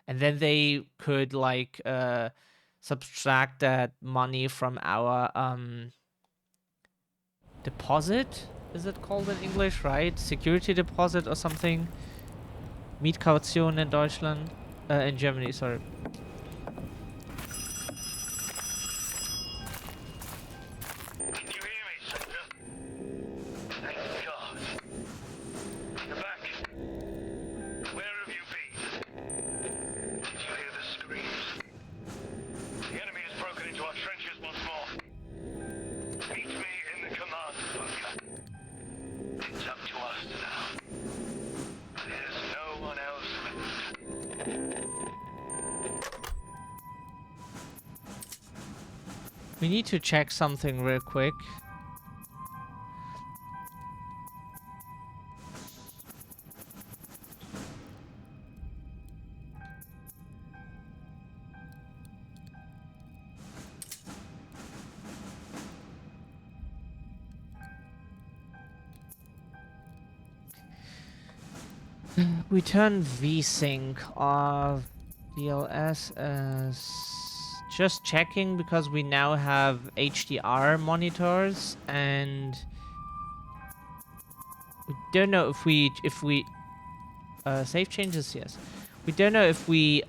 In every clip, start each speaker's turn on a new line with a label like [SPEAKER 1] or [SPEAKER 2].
[SPEAKER 1] and then they could like subtract that money from our deposit. Is it called in English, right? Security deposit or something. Mietkaution in Deutschland, in Germany. Sorry.
[SPEAKER 2] Can you hear me, Sector? Thank God. You're back. Where have you been? Did you hear the screams? The enemy has broken into our trenches once more. Meet me in the command bunker. It's up to us now. There's no one else left.
[SPEAKER 1] We need to check something real quick. We turn VSync off DLS as just checking because we now have HDR monitors and we don't know if we save changes. Yes, we don't know if we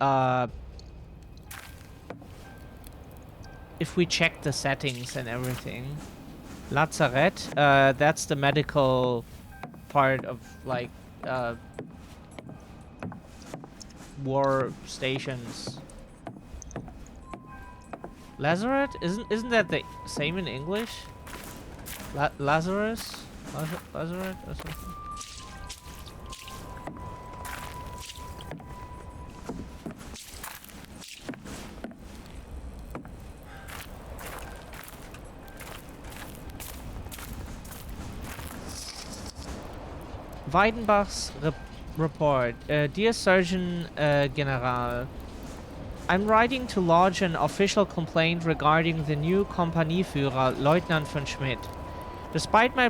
[SPEAKER 1] check the settings and everything. Lazarette, that's the medical part of like war stations. Lazarette? Isn't that the same in English? Lazarus? Lazarette or something? Weidenbach's report. Dear Surgeon General, I'm writing to lodge an official complaint regarding the new Kompanieführer, Leutnant von Schmidt. Despite my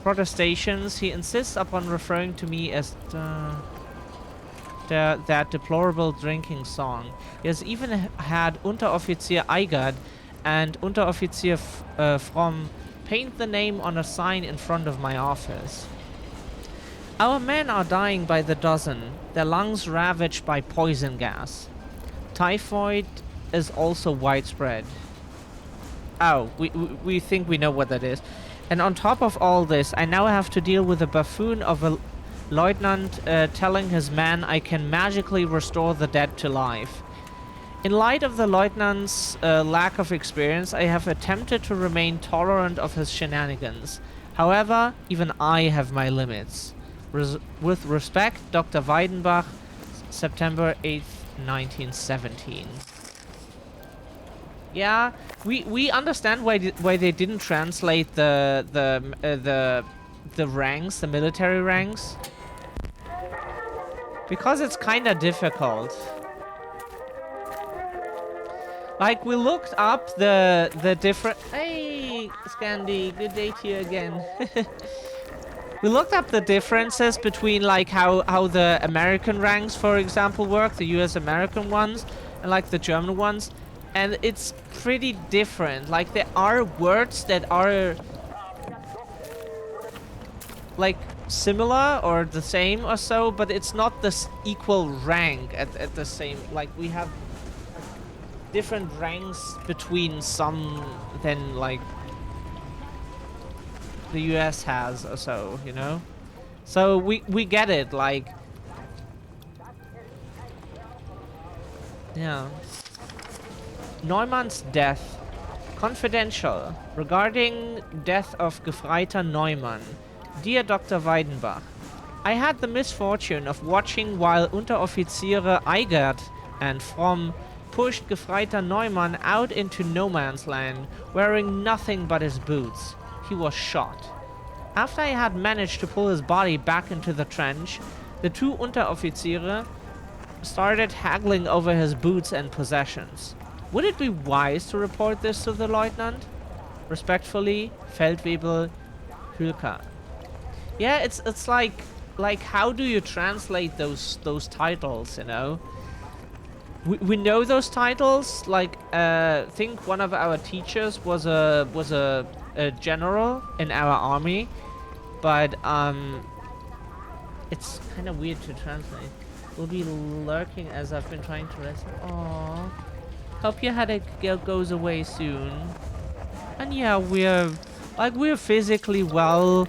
[SPEAKER 1] protestations, he insists upon referring to me as that deplorable drinking song. He has even had Unteroffizier Eigert and Unteroffizier Fromm paint the name on a sign in front of my office. Our men are dying by the dozen, their lungs ravaged by poison gas. Typhoid is also widespread. Oh, we think we know what that is. And on top of all this, I now have to deal with a buffoon of a lieutenant telling his men I can magically restore the dead to life. In light of the lieutenant's lack of experience, I have attempted to remain tolerant of his shenanigans. However, even I have my limits. With respect, Dr. Weidenbach, September 8th, 1917. Yeah, we understand why they didn't translate the ranks, the military ranks, because it's kind of difficult. Like, we looked up the different. Hey, Scandi, good day to you again. We looked up the differences between like how the American ranks, for example, work, the US American ones, and like the German ones, and it's pretty different. Like, there are words that are like similar or the same or so, but it's not this equal rank at the same. Like, we have different ranks between some than like the US has or so, you know? So we get it, like, yeah. Neumann's death. Confidential. Regarding death of Gefreiter Neumann. Dear Dr. Weidenbach, I had the misfortune of watching while Unteroffiziere Eigert and Fromm pushed Gefreiter Neumann out into no man's land, wearing nothing but his boots. He was shot. After I had managed to pull his body back into the trench, the two Unteroffiziere started haggling over his boots and possessions. Would it be wise to report this to the lieutenant? Respectfully, Feldwebel Hülker. Yeah, it's like how do you translate those titles, you know? we know those titles. Like, think one of our teachers was a general in our army, but it's kind of weird to translate. Will be lurking as I've been trying to rest. Aww. Hope your headache goes away soon. And yeah, we're physically well.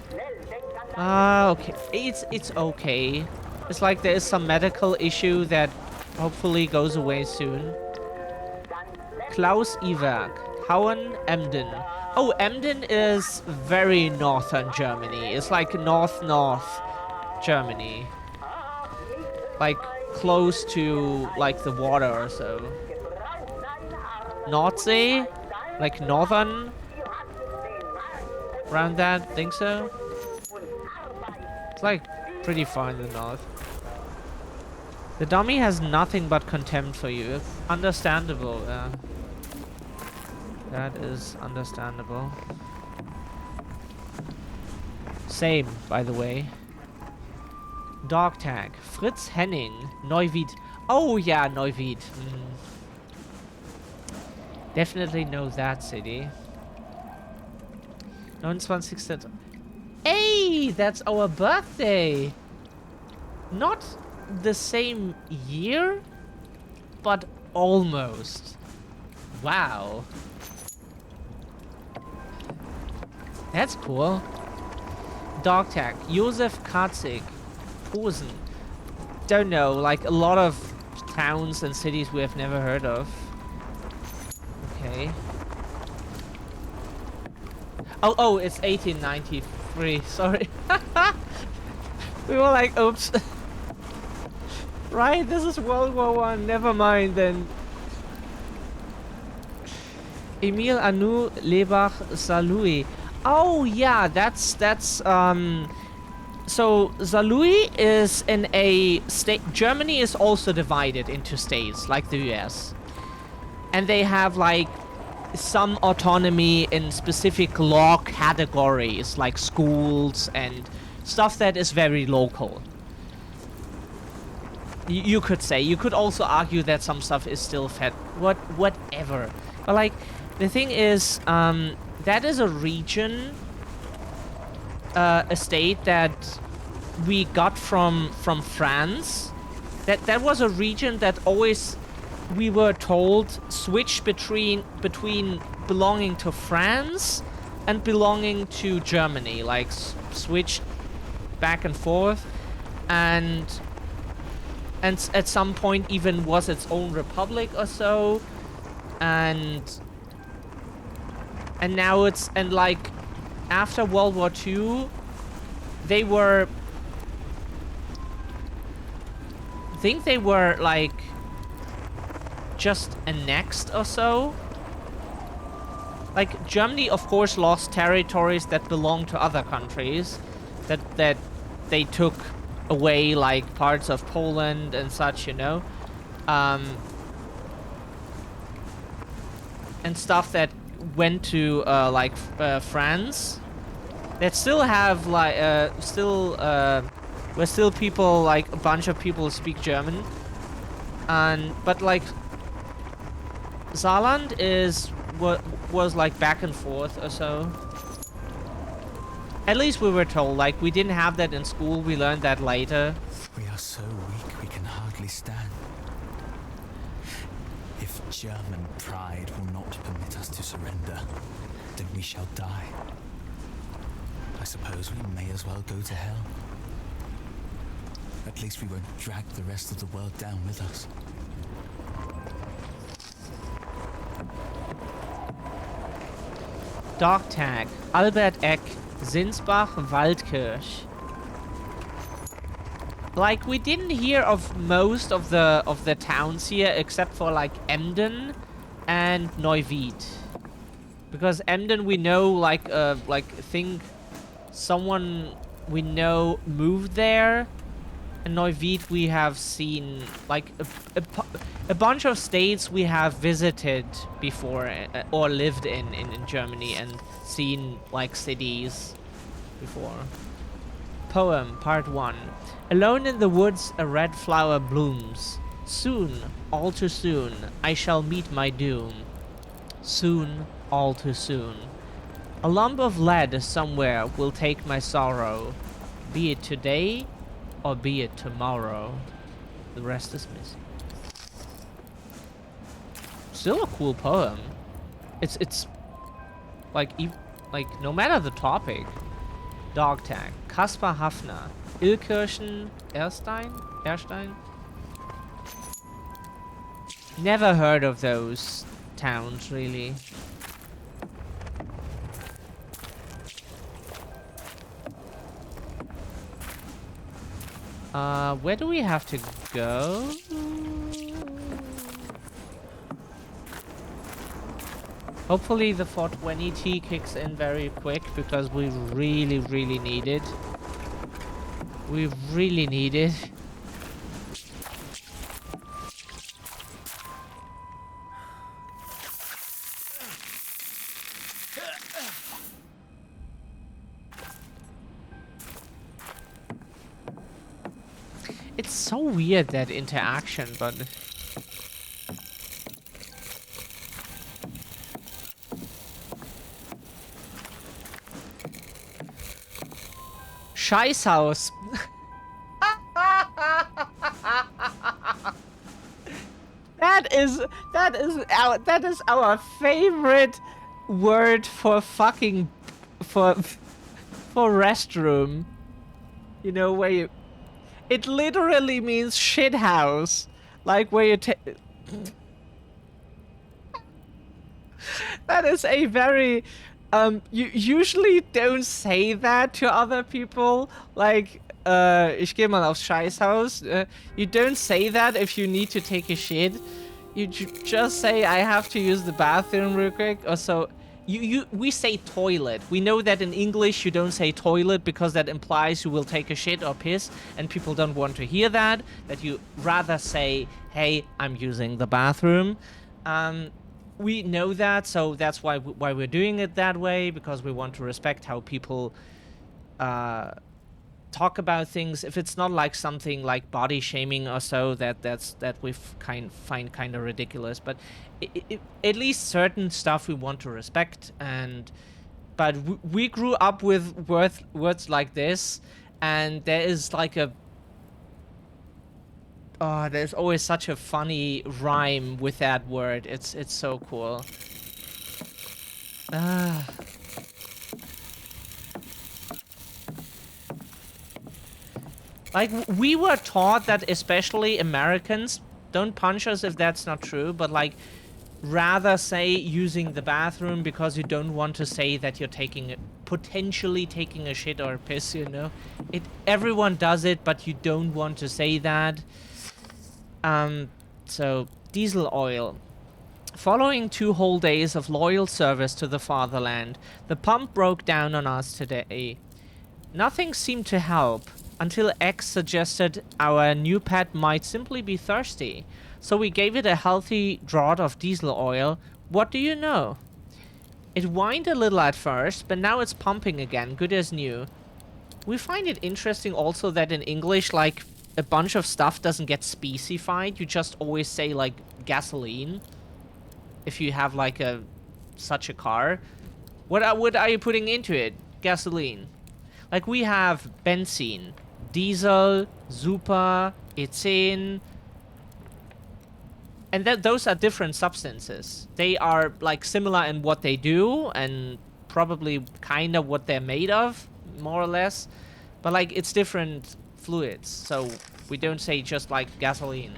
[SPEAKER 1] Okay. It's okay. It's like there is some medical issue that hopefully goes away soon. Klaus Iwerk. Hauen Emden. Oh, Emden is very northern Germany. It's like north Germany. Like close to like the water or so. Nordsee? Like northern? Around that? Think so? It's like pretty far in the north. The dummy has nothing but contempt for you. It's understandable, yeah. That is understandable. Same, by the way. Dog tag. Fritz Henning. Neuwied. Oh yeah, Neuwied. Definitely know that city. 29. Hey, that's our birthday. Not the same year, but almost. Wow. That's cool. Dog tag. Josef Katzig. Posen. Don't know, like a lot of towns and cities we have never heard of. Okay. Oh, it's 1893. Sorry. We were like, oops. Right, this is World War One. Never mind then. Emil Anu Lebach Salui. Oh yeah, that's so Zalui is in a state. Germany is also divided into states like the US. And they have like some autonomy in specific law categories like schools and stuff that is very local. You could say. You could also argue that some stuff is still whatever. But like the thing is, that is a region, a state that we got from France. That was a region that always, we were told, switched between belonging to France and belonging to Germany, like switched back and forth, and at some point even was its own republic or so, and now it's, and like after World War II they were, I think they were like just annexed or so. Like Germany of course lost territories that belonged to other countries, that they took away, like parts of Poland and such, you know, and stuff that went to France, that still have like where still people, like a bunch of people speak German, but like Saarland was like back and forth or so. At least we were told. Like, we didn't have that in school, we learned that later.
[SPEAKER 3] We are so weak we can hardly stand. If German pride will not permit us to surrender, then we shall die. I suppose we may as well go to hell. At least we won't drag the rest of the world down with us.
[SPEAKER 1] Dog tag. Albert Eck. Sinsbach Waldkirch. Like, we didn't hear of most of the towns here except for like Emden and Neuwied. Because Emden we know, like think someone we know moved there, and Neuwied we have seen, like a bunch of states we have visited before, or lived in Germany and seen like cities before. Poem, part 1. Alone in the woods, a red flower blooms. Soon, all too soon, I shall meet my doom. Soon, all too soon. A lump of lead somewhere will take my sorrow, be it today or be it tomorrow. The rest is missing. Still a cool poem. It's like no matter the topic. Dog tag. Kaspar Hafner. Illkirchen Erstein? Never heard of those towns, really. Where do we have to go? Hopefully the 420T kicks in very quick because we really, really need it. We really need it. It's so weird, that interaction, but... Scheißhaus. That is our favorite word for fucking for restroom. You know, where you... It literally means shit house. Like where you That is a very... you usually don't say that to other people. Like, ich geh mal aufs Scheißhaus. You don't say that if you need to take a shit. You just say, I have to use the bathroom real quick. Or so... We say toilet. We know that in English you don't say toilet because that implies you will take a shit or piss, and people don't want to hear that. That you rather say, hey, I'm using the bathroom. We know that, so that's why we're doing it that way, because we want to respect how people talk about things. If it's not like something like body shaming or so, that we find kind of ridiculous. But at least certain stuff we want to respect. But we grew up with words like this, and there is like a... Oh, there's always such a funny rhyme with that word. It's so cool. Like, we were taught that especially Americans, don't punch us if that's not true, but like, rather say using the bathroom because you don't want to say that you're potentially taking a shit or a piss, you know? Everyone does it, but you don't want to say that. So, diesel oil. Following 2 whole days of loyal service to the fatherland, the pump broke down on us today. Nothing seemed to help, until X suggested our new pet might simply be thirsty. So we gave it a healthy draught of diesel oil. What do you know? It whined a little at first, but now it's pumping again, good as new. We find it interesting also that in English, like, a bunch of stuff doesn't get specified. You just always say, like, gasoline. If you have, like, such a car. What are you putting into it? Gasoline. Like, we have benzene, diesel, super, ethane. And those are different substances. They are, like, similar in what they do, and probably kind of what they're made of, more or less. But, like, it's different fluids, so we don't say just, like, gasoline.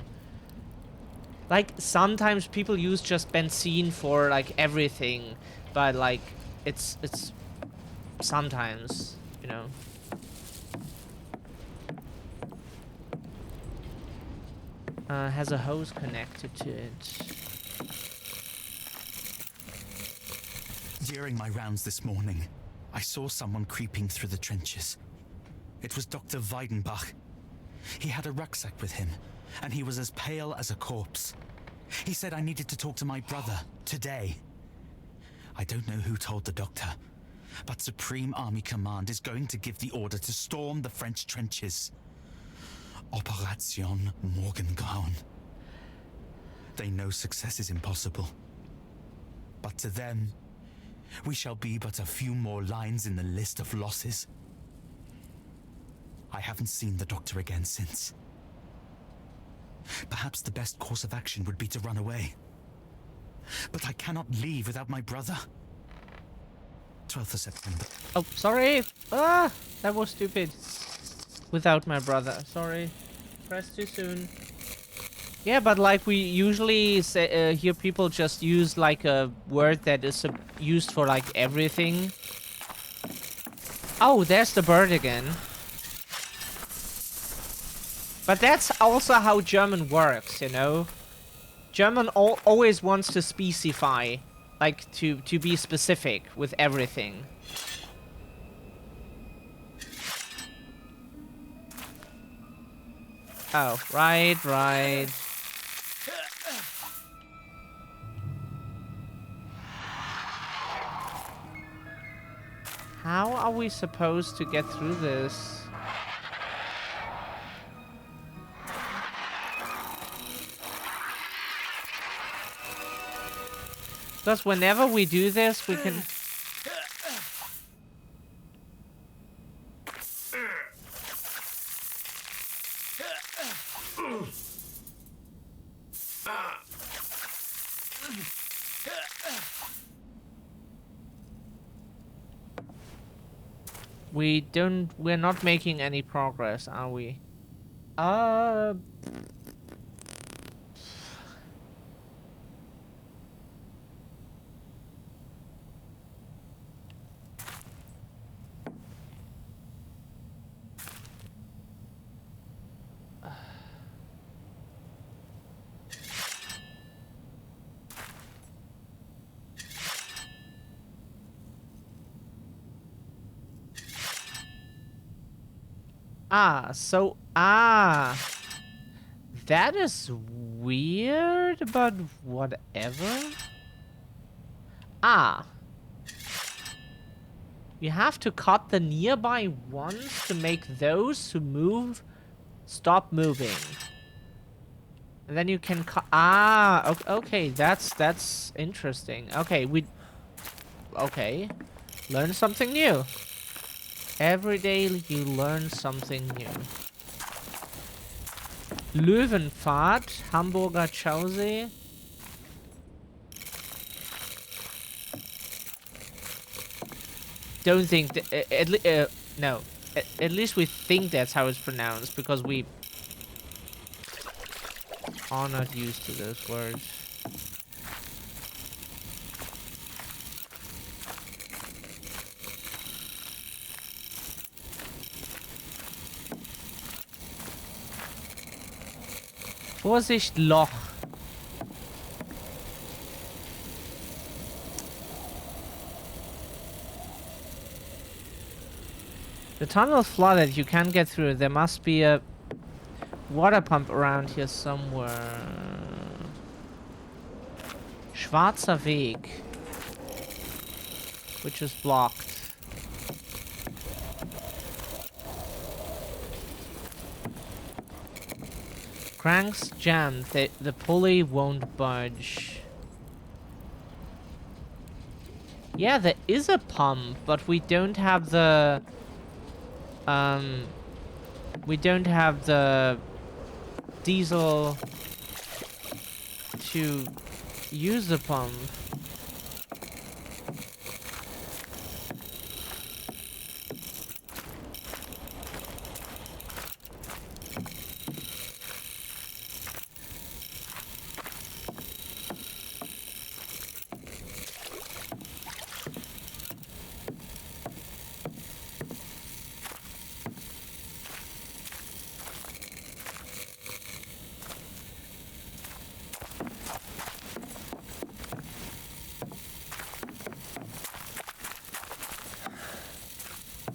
[SPEAKER 1] Like, sometimes people use just benzene for, like, everything, but, like, it's sometimes, you know. Has a hose connected to it.
[SPEAKER 3] During my rounds this morning, I saw someone creeping through the trenches. It was Dr. Weidenbach. He had a rucksack with him, and he was as pale as a corpse. He said I needed to talk to my brother, today. I don't know who told the doctor, but Supreme Army Command is going to give the order to storm the French trenches. Operation Morgengrauen. They know success is impossible. But to them, we shall be but a few more lines in the list of losses. I haven't seen the doctor again since. Perhaps the best course of action would be to run away. But I cannot leave without my brother. 12th of September.
[SPEAKER 1] Oh, sorry. Ah, that was stupid. Without my brother. Sorry. Pressed too soon. Yeah, but like we usually say, hear people just use like a word that is used for like everything. Oh, there's the bird again. But that's also how German works, you know? German always wants to specify, like to be specific with everything. Oh, right. How are we supposed to get through this? Because whenever we do this, we can... We're not making any progress, are we? That is weird, but whatever. You have to cut the nearby ones to make those who move stop moving. And then you can cut. Okay, that's interesting. Okay, okay. Learn something new. Every day you learn something new. Löwenpfad, Hamburger Chausee. Don't think that, no. At least we think that's how it's pronounced, because we are not used to those words. Vorsicht, Loch. The tunnel is flooded. You can't get through. There must be a water pump around here somewhere. Schwarzer Weg. Which is blocked. Cranks jammed. The pulley won't budge. Yeah, there is a pump, but we don't have the... we don't have the diesel to use the pump.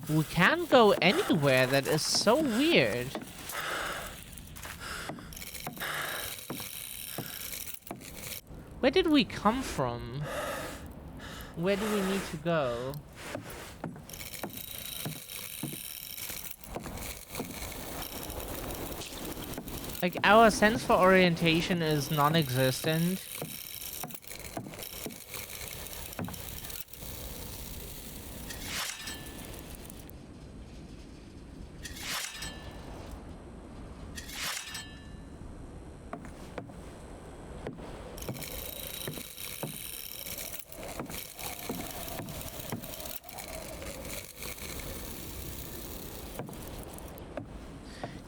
[SPEAKER 1] We can't go anywhere. That is so weird. Where did we come from? Where do we need to go? Like, our sense for orientation is non-existent.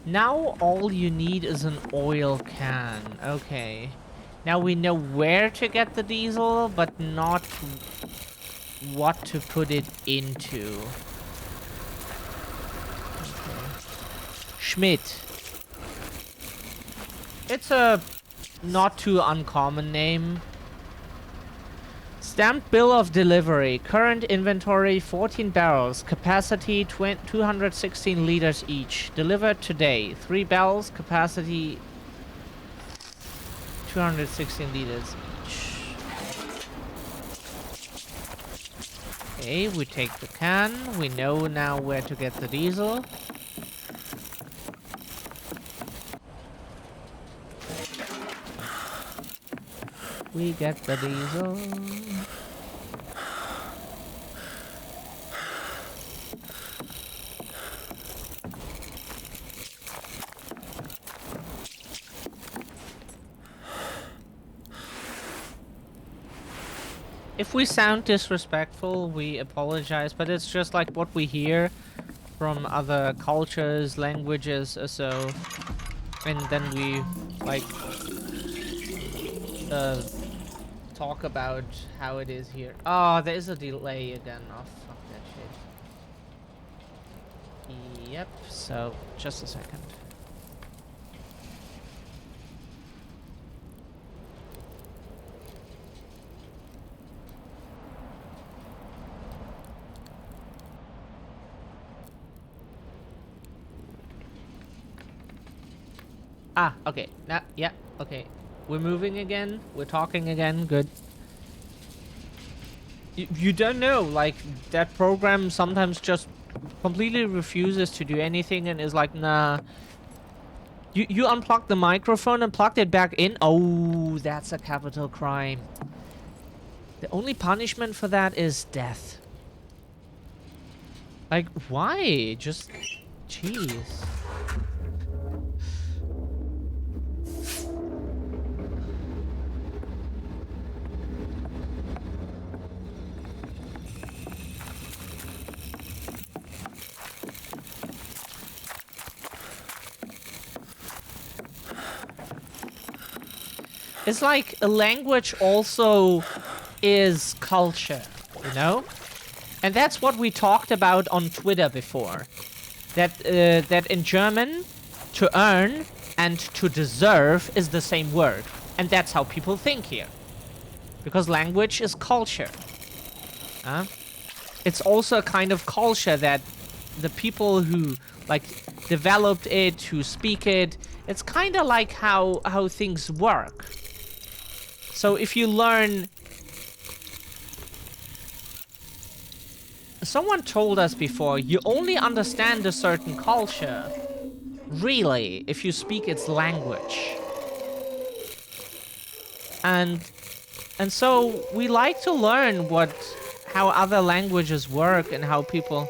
[SPEAKER 1] Now all you need is an oil can. Okay. Now we know where to get the diesel, but not what to put it into. Okay. Schmidt. It's a not too uncommon name. Stamped bill of delivery. Current inventory 14 barrels. Capacity 216 liters each. Delivered today. 3 barrels. Capacity 216 liters each. Okay, we take the can. We know now where to get the diesel. We get the diesel. If we sound disrespectful, we apologize, but it's just like what we hear from other cultures, languages, or so. And then we, like, talk about how it is here. Oh, there is a delay again. Oh, fuck that shit. Yep, so, just a second. Ah, okay. Now, yeah, okay. We're moving again. We're talking again. Good. You don't know, like, that program sometimes just completely refuses to do anything and is like, nah. You unplugged the microphone and plugged it back in? Oh, that's a capital crime. The only punishment for that is death. Like, why? Just... Jeez. It's like a language also is culture, you know? And that's what we talked about on Twitter before. That in German, to earn and to deserve is the same word. And that's how people think here. Because language is culture. It's also a kind of culture that the people who, like, developed it, who speak it, it's kind of like how things work. So if you learn... Someone told us before, you only understand a certain culture, really, if you speak its language. And so we like to learn how other languages work and how people...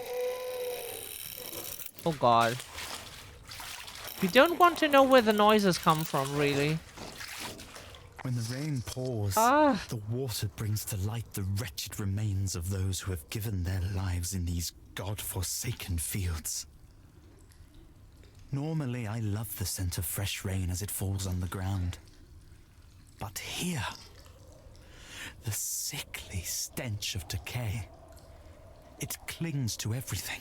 [SPEAKER 1] Oh god. We don't want to know where the noises come from, really.
[SPEAKER 3] When the rain pours, the water brings to light the wretched remains of those who have given their lives in these God-forsaken fields. Normally, I love the scent of fresh rain as it falls on the ground. But here, the sickly stench of decay, it clings to everything.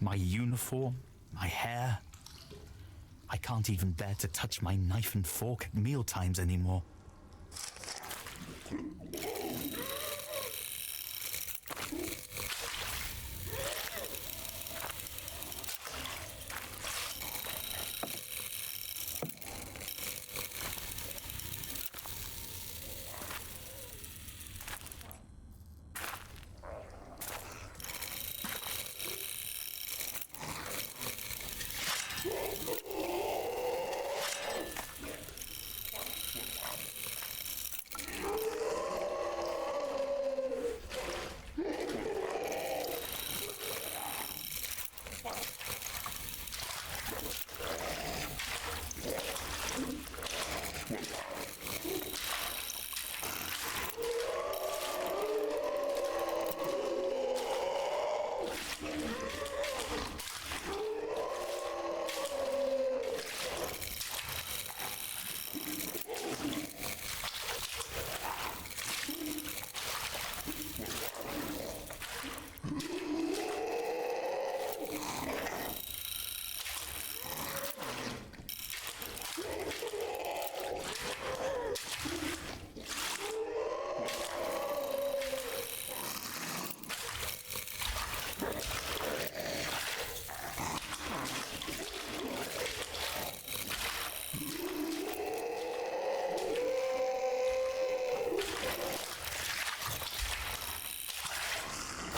[SPEAKER 3] My uniform, my hair. I can't even bear to touch my knife and fork at mealtimes anymore.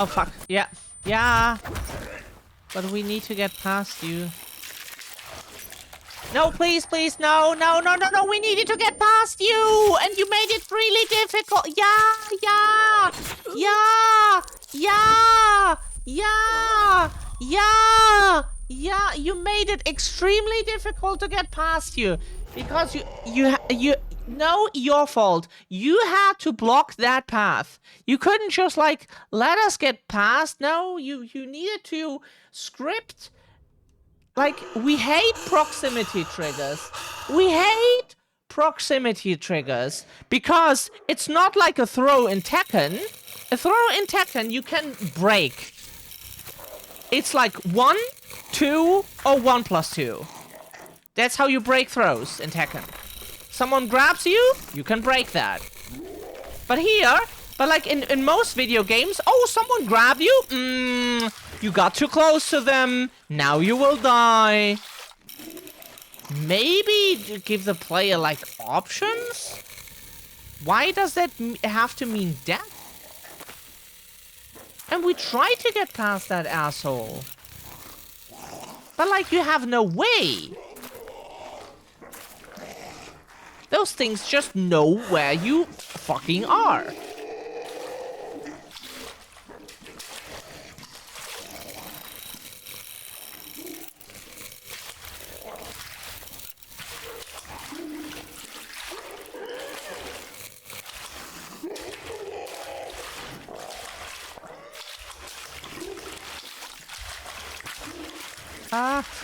[SPEAKER 1] Oh, fuck. Yeah. Yeah. But we need to get past you. No, please, please, no, no, no, no, no, we needed to get past you, and you made it really difficult. Yeah, yeah, yeah, yeah, yeah, yeah, yeah, you made it extremely difficult to get past you, because no, your fault. You had to block that path. You couldn't just, like, let us get past. No, you needed to script. Like, we hate proximity triggers. We hate proximity triggers because it's not like a throw in Tekken. A throw in Tekken you can break. It's like 1, 2, or 1 plus 2. That's how you break throws in Tekken. Someone grabs you, you can break that. But here, like in most video games, oh, someone grabbed you? You got too close to them. Now you will die. Maybe give the player, like, options? Why does that have to mean death? And we tried to get past that asshole. But, like, you have no way. Those things just know where you fucking are.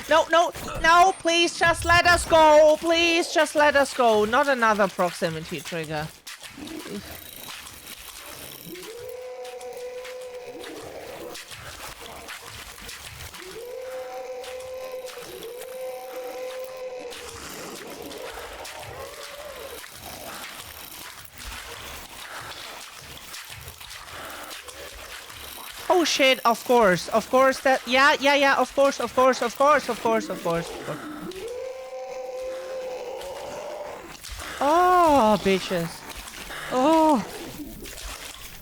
[SPEAKER 1] No, no, no, please just let us go. Please just let us go. Not another proximity trigger. Oh shit, of course that, yeah, of course. Oh, bitches.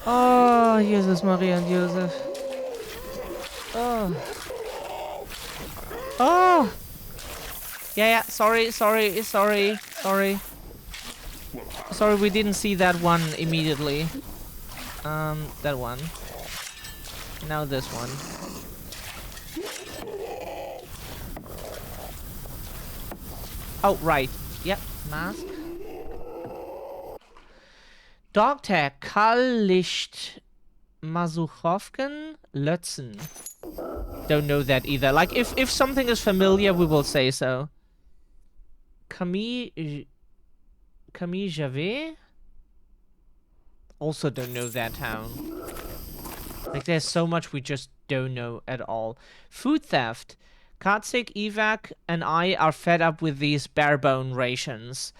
[SPEAKER 1] Oh, Jesus, Maria and Joseph. Oh. Yeah, sorry. Sorry, we didn't see that one immediately. That one. Now this one. Oh, right. Yep, mask. Dog tag, Kallicht Masuchowken Lötzen. Don't know that either. Like, if something is familiar, we will say so. Camille Javet? Also don't know that town. Like, there's so much we just don't know at all. Food theft. Katsik, Evac, and I are fed up with these bare-bone rations.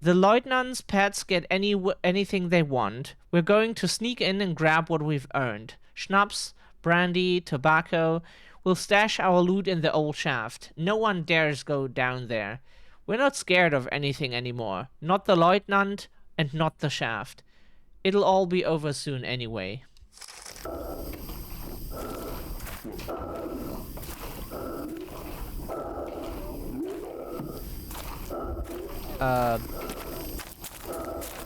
[SPEAKER 1] The lieutenant's pets get anything they want. We're going to sneak in and grab what we've earned. Schnapps, brandy, tobacco. We'll stash our loot in the old shaft. No one dares go down there. We're not scared of anything anymore. Not the lieutenant, and not the shaft. It'll all be over soon anyway. I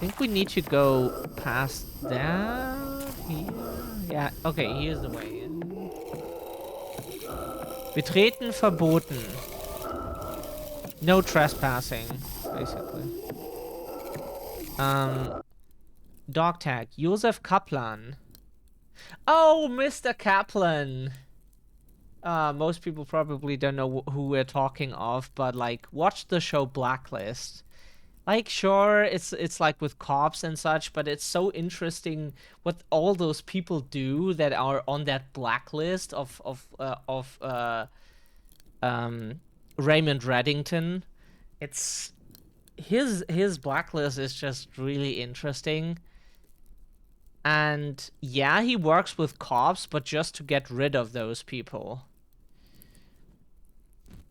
[SPEAKER 1] think we need to go past that here. Yeah, okay, here's the way in. Betreten verboten. No trespassing, basically. Dog tag. Josef Kaplan. Oh, Mr. Kaplan. Most people probably don't know who we're talking of, but, like, watch the show Blacklist. Like, sure, it's like with cops and such, but it's so interesting what all those people do that are on that blacklist of Raymond Reddington. It's his blacklist is just really interesting. And yeah, he works with cops, but just to get rid of those people.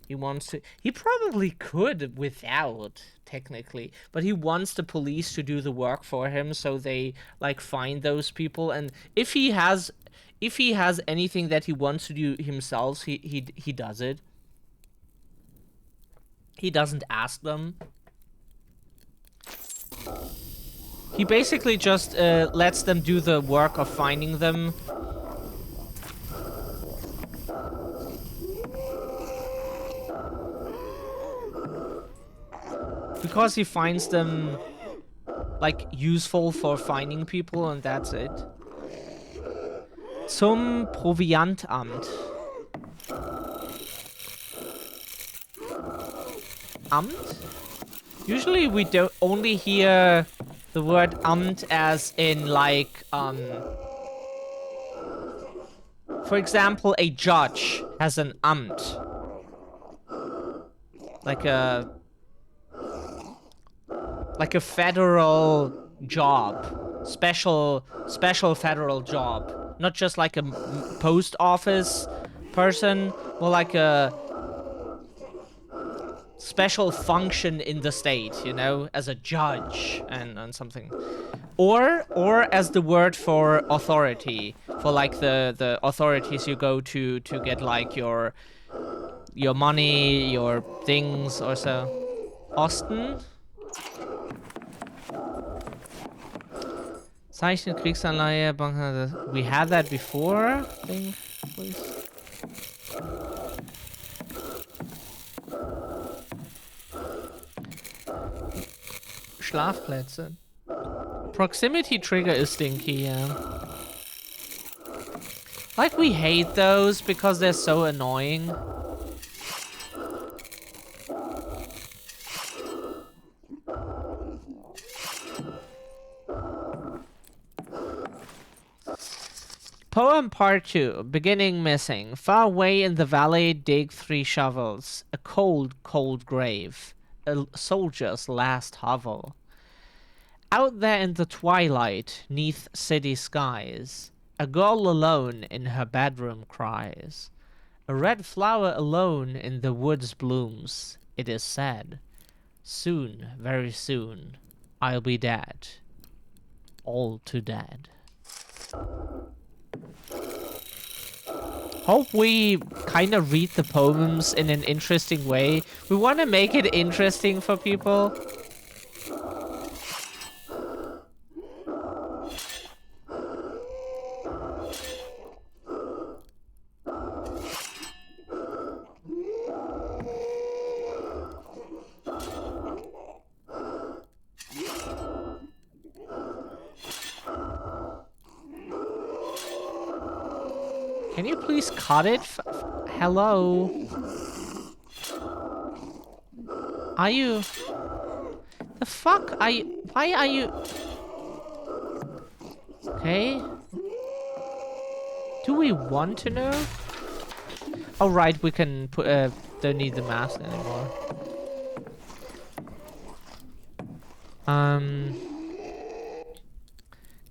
[SPEAKER 1] He wants to... He probably could without, technically. But he wants the police to do the work for him, so they, like, find those people. And if he has... if he has anything that he wants to do himself, he does it. He doesn't ask them. He basically just lets them do the work of finding them. Because he finds them, like, useful for finding people, and that's it. Zum Proviantamt. Amt? Usually we don't only hear the word Amt as in, like, for example, a judge has an Amt. Like a federal job. Special federal job. Not just like a post office person, more like a special function in the state, you know, as a judge and something. Or as the word for authority, for like the authorities you go to get like your money, your things or so. Osten. Zeichnet Kriegsanleihe, Bank. We had that before, I think, please. Schlafplätze. Proximity trigger is stinky, yeah. Like, we hate those because they're so annoying. Poem Part 2, beginning missing. Far away in the valley dig 3 shovels. A cold, cold grave. A soldier's last hovel. Out there in the twilight, 'neath city skies, a girl alone in her bedroom cries. A red flower alone in the woods blooms. It is said, soon, very soon, I'll be dead. All too dead. Hope we kind of read the poems in an interesting way. We want to make it interesting for people. Can you please cut it? Hello? Are you... The fuck? Are you... Why are you... Okay. Do we want to know? Oh, right, we can put... don't need the mask anymore.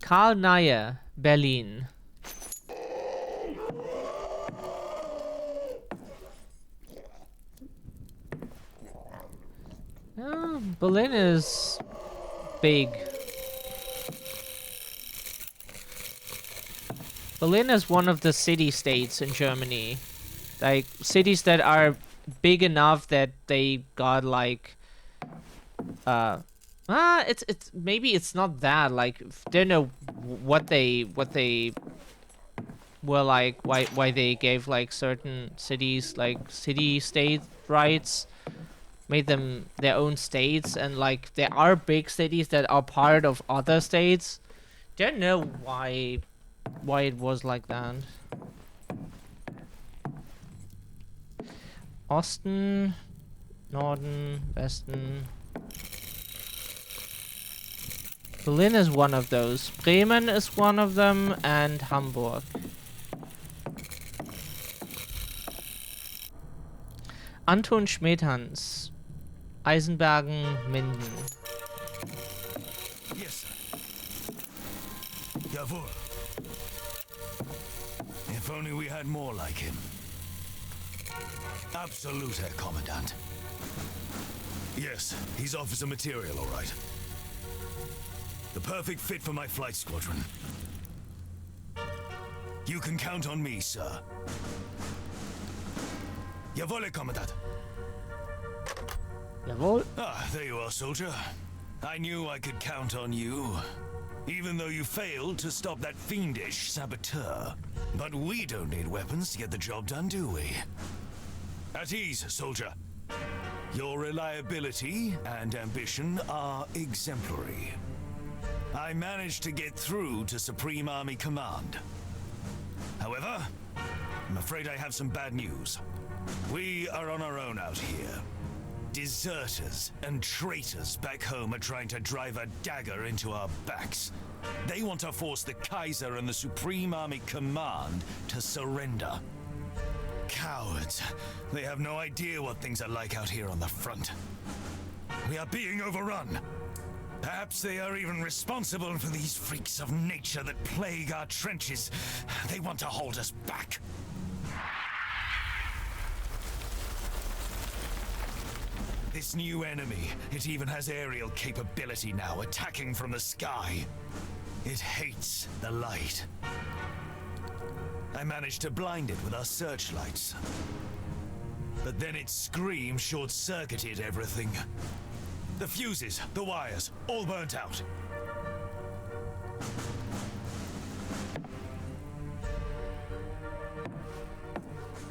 [SPEAKER 1] Karl Neyer, Berlin. Berlin is big. Berlin is one of the city-states in Germany. Like, cities that are big enough that they got, like... it's maybe it's not that, like, don't know what they were like, why they gave, like, certain cities, like, city-state rights. Made them their own states, and like there are big cities that are part of other states. Don't know why it was like that. Osten, Norden, Westen. Berlin is one of those. Bremen is one of them, and Hamburg. Anton Schmidhans. Eisenbergen, Minden.
[SPEAKER 2] Yes, sir. Jawohl. If only we had more like him. Absolute, Herr Kommandant. Yes, he's officer material, all right. The perfect fit for my flight squadron. You can count on me, sir. Jawohl, Kommandant.
[SPEAKER 1] Jawohl.
[SPEAKER 2] Ah, there you are, soldier. I knew I could count on you. Even though you failed to stop that fiendish saboteur. But we don't need weapons to get the job done, do we? At ease, soldier. Your reliability and ambition are exemplary. I managed to get through to Supreme Army Command. However, I'm afraid I have some bad news. We are on our own out here. Deserters and traitors back home are trying to drive a dagger into our backs. They want to force the Kaiser and the Supreme Army Command to surrender. Cowards. They have no idea what things are like out here on the front. We are being overrun. Perhaps they are even responsible for these freaks of nature that plague our trenches. They want to hold us back. This new enemy, it even has aerial capability now, attacking from the sky. It hates the light. I managed to blind it with our searchlights. But then its scream short-circuited everything. The fuses, the wires, all burnt out.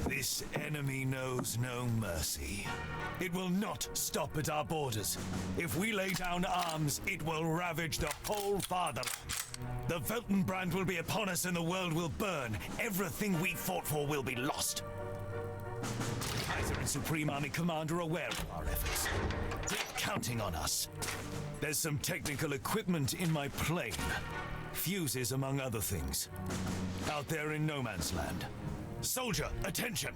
[SPEAKER 2] This enemy knows no mercy. It will not stop at our borders. If we lay down arms, it will ravage the whole fatherland. The Weltenbrand will be upon us and the world will burn. Everything we fought for will be lost. The Kaiser and Supreme Army Command are aware of our efforts. They're counting on us. There's some technical equipment in my plane. Fuses, among other things. Out there in no man's land. Soldier, attention!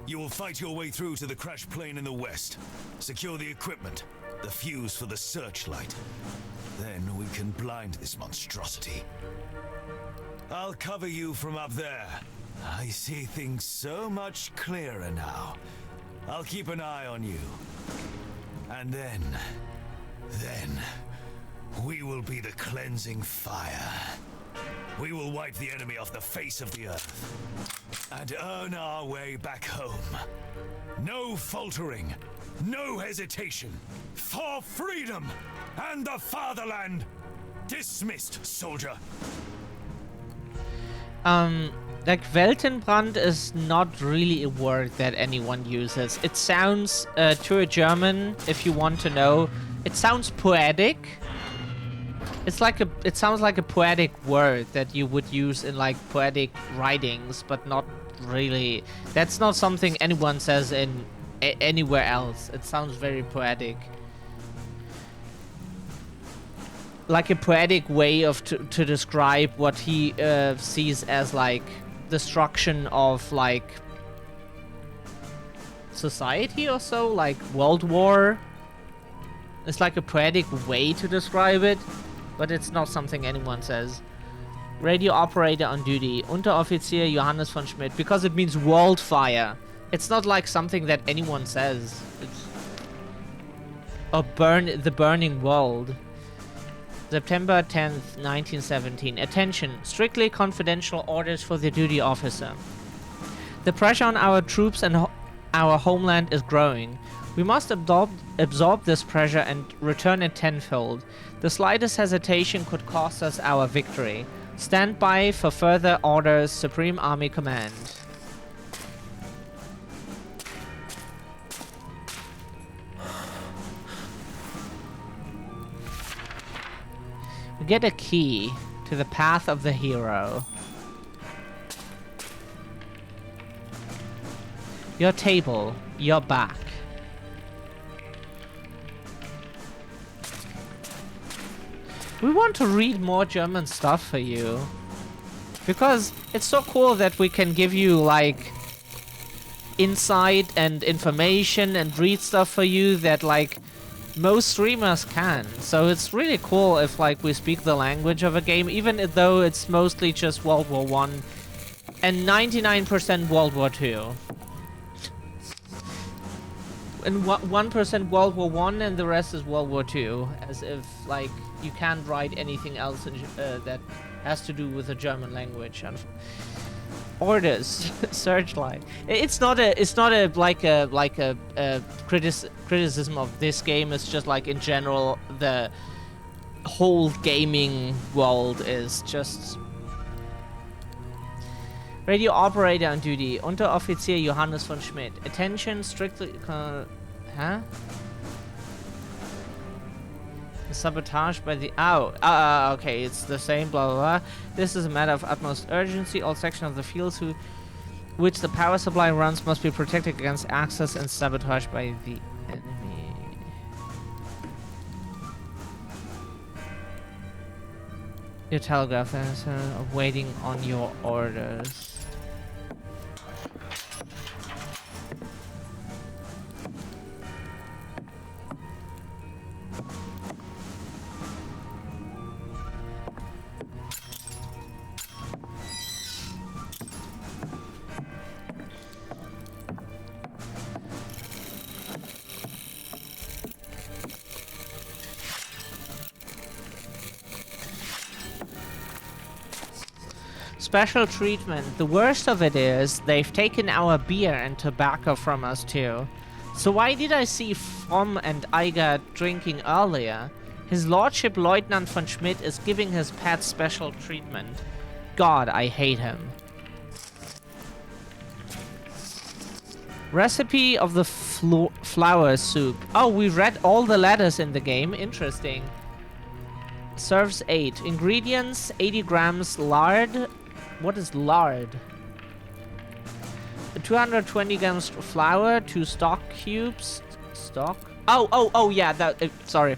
[SPEAKER 2] You will fight your way through to the crash plane in the west. Secure the equipment, the fuse for the searchlight. Then we can blind this monstrosity. I'll cover you from up there. I see things so much clearer now. I'll keep an eye on you. And then, we will be the cleansing fire. We will wipe the enemy off the face of the earth and earn our way back home. No faltering, no hesitation. For freedom and the fatherland. Dismissed, soldier.
[SPEAKER 1] Like Weltenbrand is not really a word that anyone uses. It sounds, to a German, if you want to know, it sounds poetic. It sounds like a poetic word that you would use in like poetic writings, but not really. That's not something anyone says in anywhere else. It sounds very poetic. Like a poetic way of to describe what he sees as like destruction of like society or so, like World War. It's like a poetic way to describe it, but it's not something anyone says. Radio operator on duty, Unteroffizier Johannes von Schmidt, because it means world fire. It's not like something that anyone says. It's the burning world. September 10th, 1917. Attention, strictly confidential orders for the duty officer. The pressure on our troops and our homeland is growing. We must absorb this pressure and return it tenfold. The slightest hesitation could cost us our victory. Stand by for further orders, Supreme Army Command. We get a key to the path of the hero. Your table, your back. We want to read more German stuff for you. Because it's so cool that we can give you, like, insight and information and read stuff for you that, like, most streamers can. So it's really cool if, like, we speak the language of a game, even though it's mostly just World War I and 99% World War II. and 1% World War One and the rest is World War Two, as if like you can't write anything else that has to do with the German language. Orders, Searchlight. It's not a criticism of this game. It's just like in general the whole gaming world is just. Radio operator on duty, Unteroffizier Johannes von Schmidt. Attention, strictly. Huh? Sabotage by the. Okay, it's the same, blah blah blah. This is a matter of utmost urgency. All sections of the fields which the power supply runs must be protected against access and sabotage by the enemy. Your telegraph answer, waiting on your orders. Special treatment. The worst of it is they've taken our beer and tobacco from us too. So why did I see Fromm and Eiger drinking earlier? His Lordship Lieutenant von Schmidt is giving his pet special treatment. God, I hate him. Recipe of the flower soup. Oh, we read all the letters in the game. Interesting. Serves 8. Ingredients, 80 grams lard. What is lard? 220 grams flour, 2 stock cubes. Stock? Oh, yeah, that, sorry.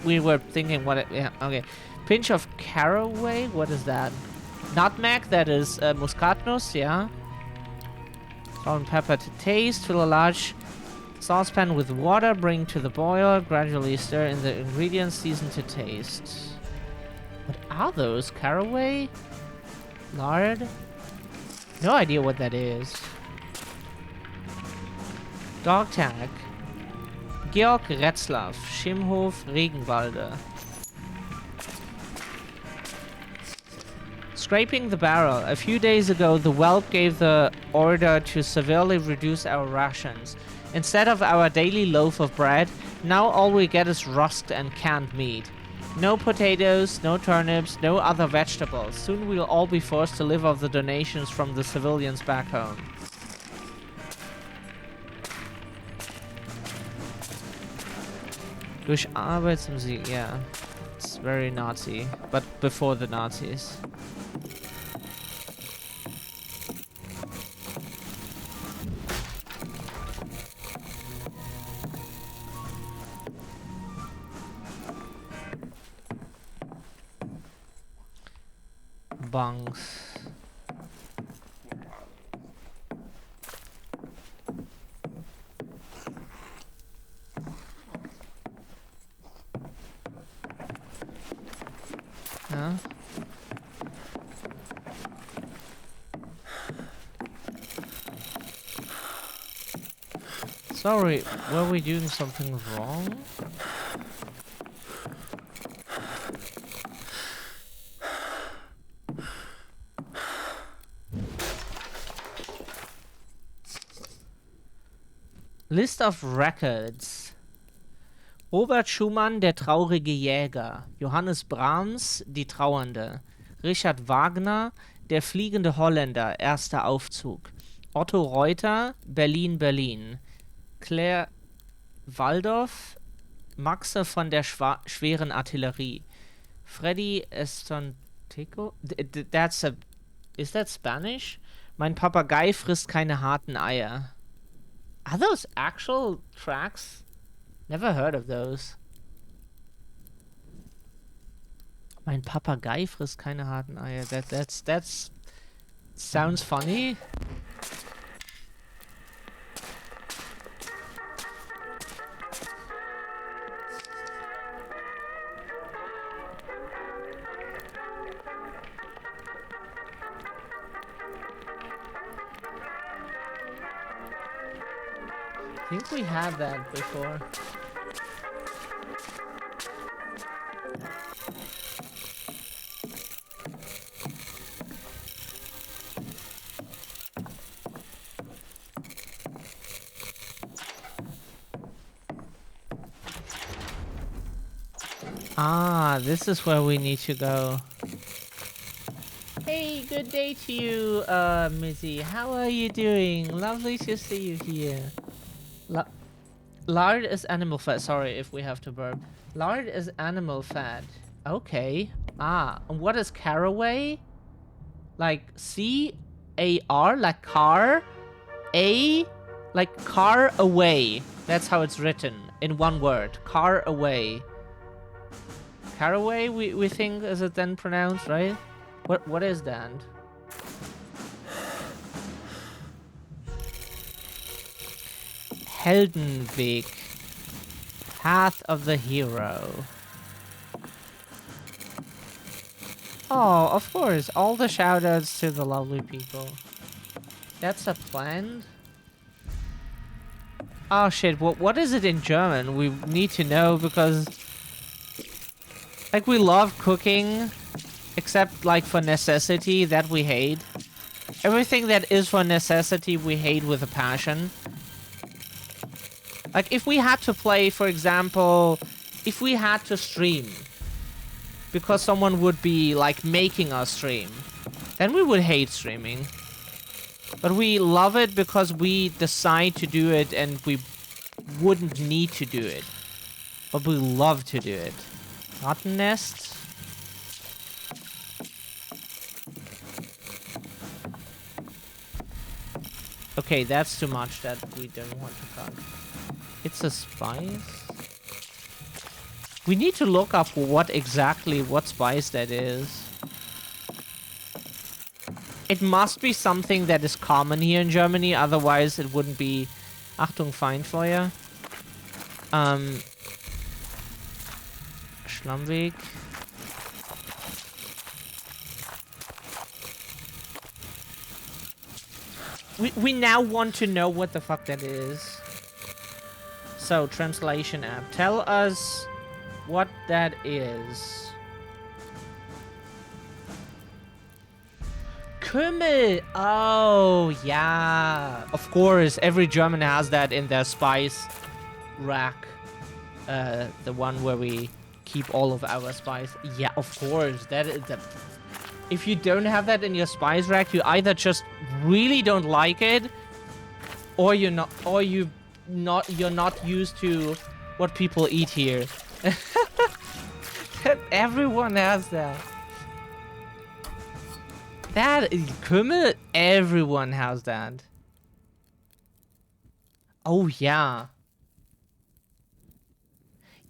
[SPEAKER 1] We were thinking what it, yeah, okay. Pinch of caraway, what is that? Nutmeg, that is muscatnuss, yeah. Salt and pepper to taste. Fill a large saucepan with water, bring to the boil, gradually stir in the ingredients, season to taste. What are those? Caraway? Lard? No idea what that is. Dog tag. Georg Retzlaff, Schimmhof, Regenwalde. Scraping the barrel. A few days ago, the whelp gave the order to severely reduce our rations. Instead of our daily loaf of bread, now all we get is rust and canned meat. No potatoes, no turnips, no other vegetables. Soon we'll all be forced to live off the donations from the civilians back home. Durch Arbeitsmusik, yeah. It's very Nazi, but before the Nazis. Bunks. Huh? Sorry, were we doing something wrong? List of Records. Robert Schumann, der traurige Jäger. Johannes Brahms, die Trauernde. Richard Wagner, der fliegende Holländer, erster Aufzug. Otto Reuter, Berlin, Berlin. Claire Waldorf, Maxe von der schweren Artillerie. Freddy Estonteco, is that Spanish? Mein Papagei frisst keine harten Eier. Are those actual tracks? Never heard of those. Mein Papagei frisst keine harten Eier. That's sounds funny. I think we had that before. Ah, this is where we need to go. Hey, good day to you, Mizzy. How are you doing? Lovely to see you here. Lard is animal fat. Sorry if we have to burp. Lard is animal fat. Okay. Ah, and what is caraway? Like C-A-R, like car. A, like car away. That's how it's written in one word. Car away. Caraway, we think is it then pronounced, right? What is that? Heldenweg. Path of the hero. Oh, of course. All the shoutouts to the lovely people. That's a plan? Oh shit, what is it in German? We need to know because... Like, we love cooking, except, like, for necessity, that we hate. Everything that is for necessity, we hate with a passion. Like, if we had to play, for example, if we had to stream, because someone would be, like, making us stream, then we would hate streaming. But we love it because we decide to do it and we wouldn't need to do it. But we love to do it. Rotten nest. Okay, that's too much that we don't want to cut. It's a spice? We need to look up what spice that is. It must be something that is common here in Germany, otherwise it wouldn't be... Achtung, Feindfeuer. Schlammweg. We now want to know what the fuck that is. So, translation app. Tell us what that is. Kümmel! Oh, yeah. Of course, every German has that in their spice rack. The one where we keep all of our spice. Yeah, of course. That is the... If you don't have that in your spice rack, you either just really don't like it, or you're not used to what people eat here. Everyone has that. That is Kümmel. Everyone has that. Oh yeah.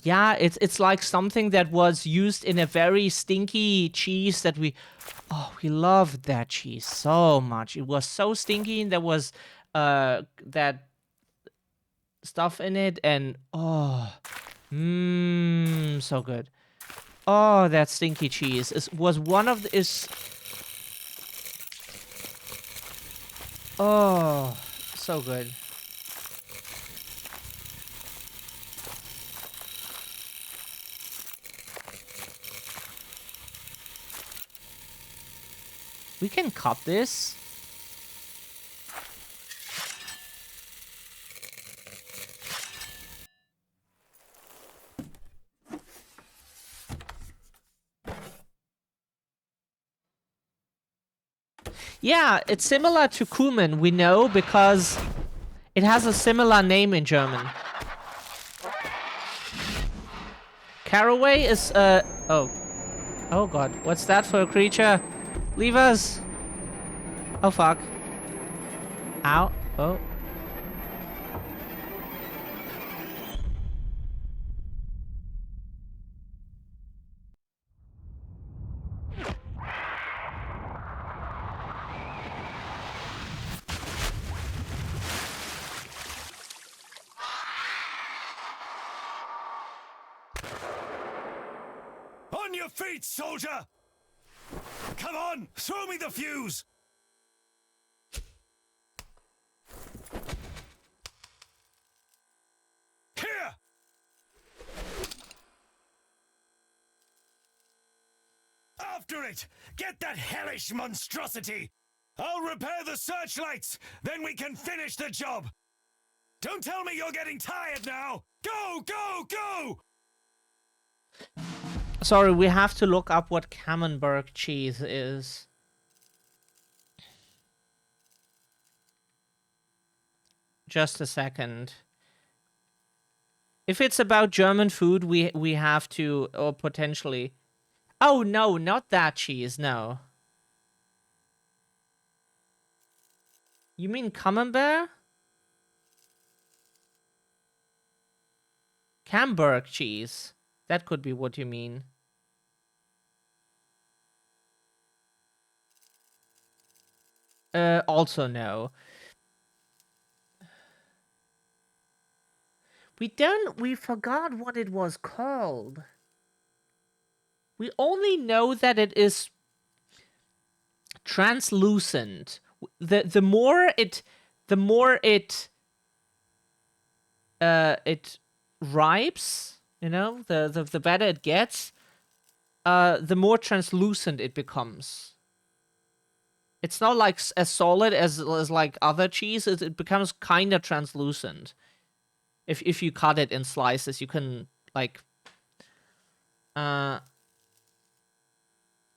[SPEAKER 1] Yeah, it's like something that was used in a very stinky cheese that we... Oh, we loved that cheese so much. It was so stinky and there was that stuff in it and... Oh. Mmm, so good. Oh, that stinky cheese was one of the... Oh, so good. We can cut this. Yeah, it's similar to cumin, we know, because it has a similar name in German. Caraway is, oh. Oh god, what's that for a creature? Leave us! Oh fuck. Ow. Oh.
[SPEAKER 2] On your feet, soldier! Come on, throw me the fuse!
[SPEAKER 3] after it! Get that hellish monstrosity! I'll repair the searchlights, then we can finish the job! Don't tell me you're getting tired now! Go, go, go!
[SPEAKER 1] Sorry, we have to look up what Camembert cheese is. Just a second. If it's about German food, we have to, or potentially... Oh, no, not that cheese, no. You mean Camembert? Camembert cheese. That could be what you mean. Also no. We forgot what it was called. We only know that it is translucent. The more it ripes, you know, the better it gets, the more translucent it becomes. It's not like as solid as like other cheese. It becomes kind of translucent. If you cut it in slices, you can like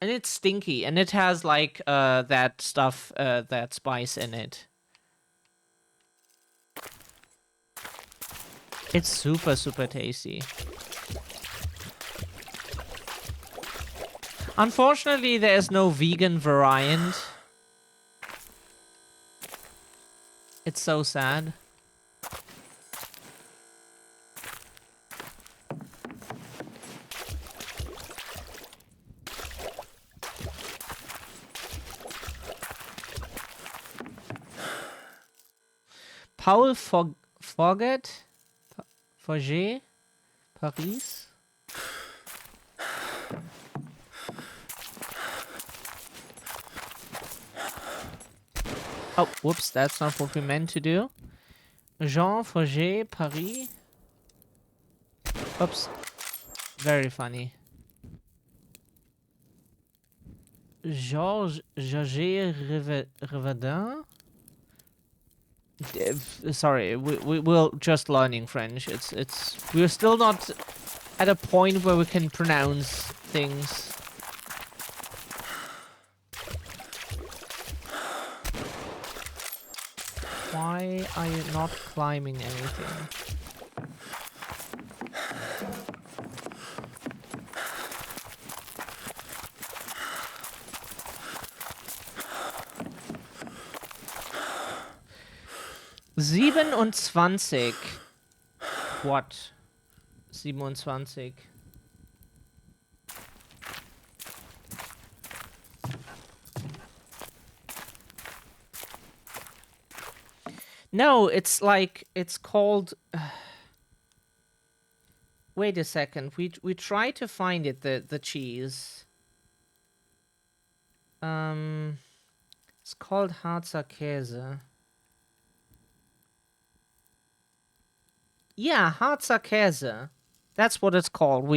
[SPEAKER 1] and it's stinky, and it has like that stuff, that spice in it. It's super, super tasty. Unfortunately, there is no vegan variant. It's so sad. Paul Forget? Forget? Paris? Oh, whoops, that's not what we meant to do. Jean Forget, Paris? Oops. Very funny. Georges Rivadin? Sorry, we're just learning French. We're still not at a point where we can pronounce things. Why are you not climbing anything? Siebenundzwanzig. What? 27. No, it's like, it's called... Wait a second. We try to find it, the cheese. It's called Harzer Käse. Yeah, Harzer Käse. That's what it's called.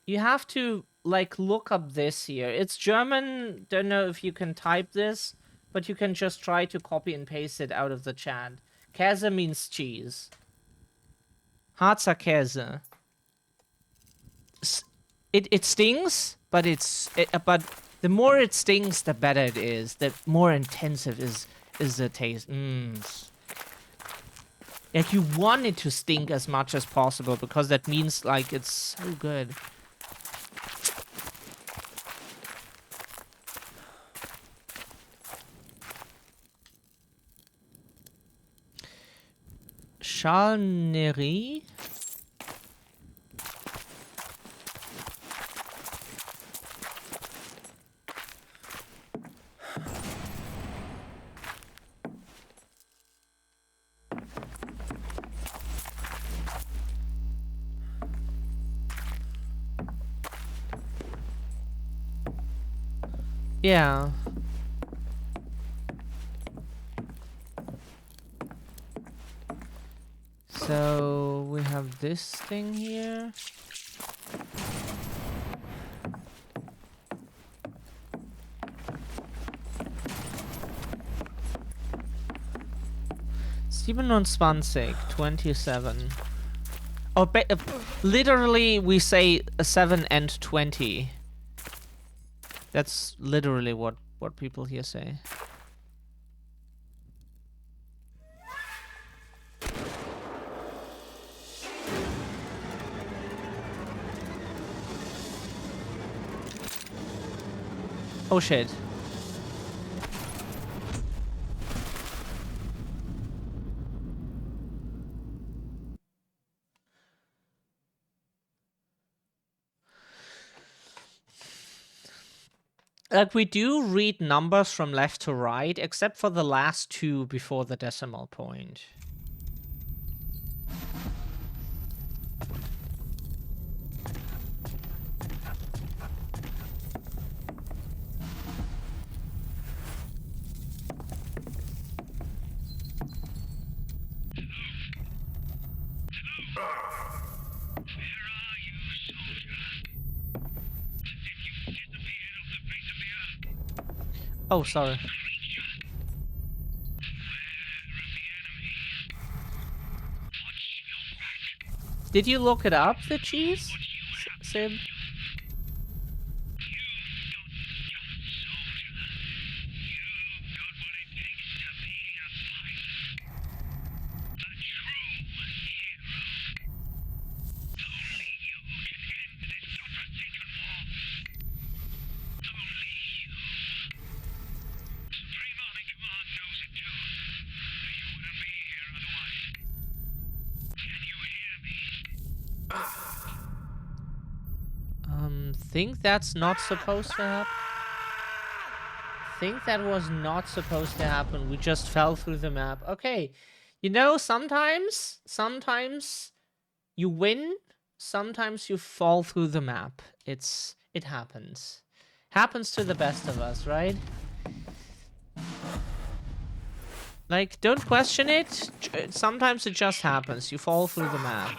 [SPEAKER 1] You have to, like, look up this here. It's German. Don't know if you can type this, but you can just try to copy and paste it out of the chat. Käse means cheese. Harzer Käse. It stings, but but the more it stings, the better it is. The more intensive is the taste. Like, you want it to stink as much as possible, because that means, like, it's so good. Charnerie? Yeah. So we have this thing here. 27, 27. Oh, literally we say 7 and 20. That's literally what people here say. Oh shit. Like, we do read numbers from left to right, except for the last two before the decimal point. Oh, sorry. Did you look it up, the cheese, Sib? Think that's not supposed to happen. Think that was not supposed to happen. We just fell through the map. Okay. You know, sometimes you win, sometimes you fall through the map. It happens. Happens to the best of us, right? Like, don't question it. Sometimes it just happens. You fall through the map.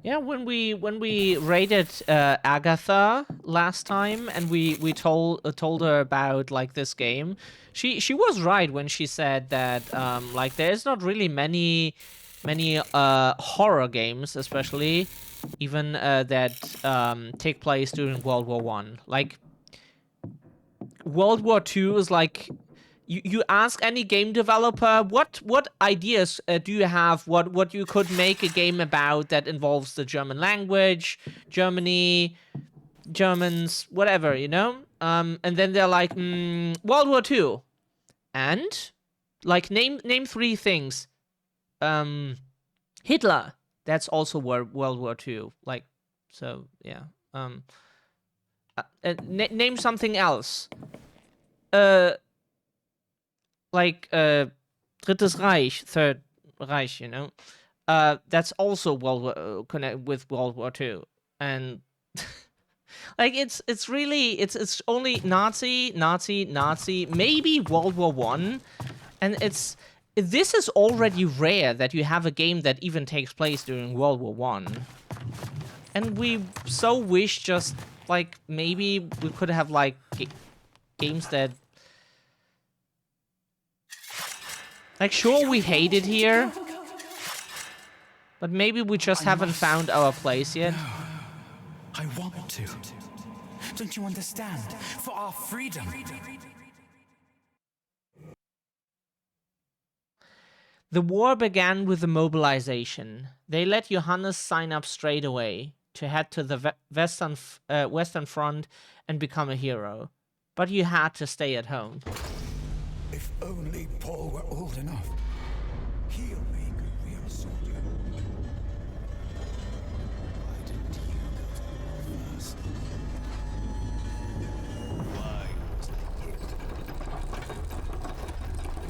[SPEAKER 1] Yeah, when we raided Agatha last time, and we told her about like this game, she was right when she said that like there's not really many horror games, especially even that take place during World War One. Like World War Two is like. You ask any game developer, what ideas do you have, what you could make a game about that involves the German language, Germany, Germans, whatever, you know? And then they're like, World War II. And? Like, name 3 things. Hitler. That's also World War II. Like, so, yeah. Name something else. Like Drittes Reich, Third Reich, you know, that's also connected with World War II, and like it's really it's only Nazi, maybe World War One, and this is already rare that you have a game that even takes place during World War One, and we so wish just like maybe we could have like games that. Like, sure, we hate it here, but maybe we just haven't found our place yet.
[SPEAKER 3] No, I want to. Don't you understand? For our freedom.
[SPEAKER 1] The war began with the mobilization. They let Johannes sign up straight away to head to the Western Front and become a hero. But you had to stay at home.
[SPEAKER 3] If only Paul were old enough. He'll make a real soldier. Why didn't you go to war first? Why was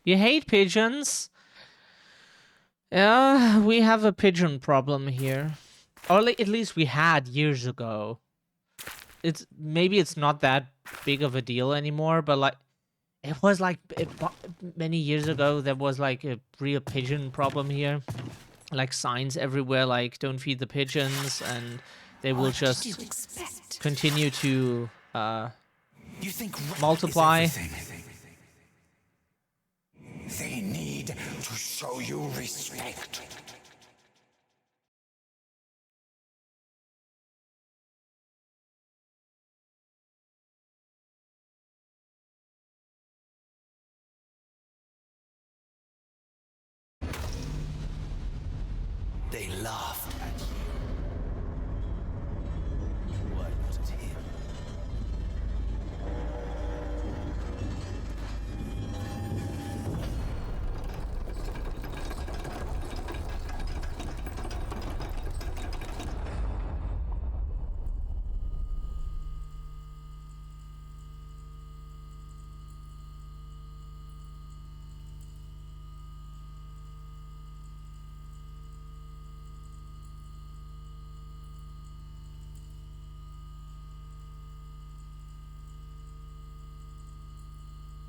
[SPEAKER 1] You hate pigeons? Yeah, we have a pigeon problem here. Or at least we had years ago. Maybe it's not that big of a deal anymore, but like it was like many years ago there was like a real pigeon problem here. Like signs everywhere like don't feed the pigeons, and they will just continue to
[SPEAKER 3] You think
[SPEAKER 1] multiply.
[SPEAKER 4] They need to show you respect.
[SPEAKER 3] They laughed at you. Why not at him?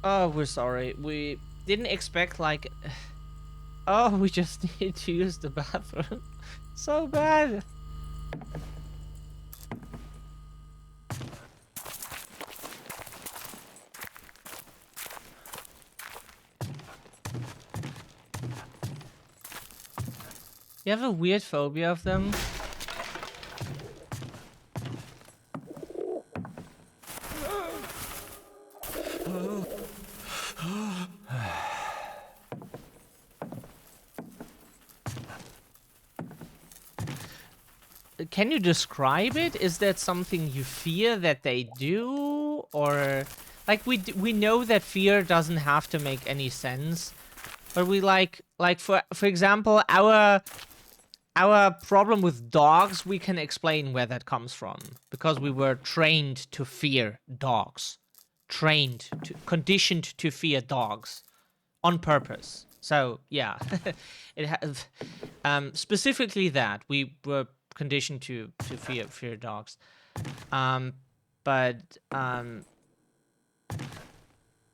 [SPEAKER 1] Oh, we're sorry. We didn't expect like... Oh, we just need to use the bathroom. So bad. You have a weird phobia of them? Can you describe it? Is that something you fear that they do? Or... Like, we know that fear doesn't have to make any sense. But we like for example, our problem with dogs, we can explain where that comes from. Because we were trained to fear dogs. Conditioned to fear dogs. On purpose. So, yeah. It has... specifically that. We were conditioned to fear dogs.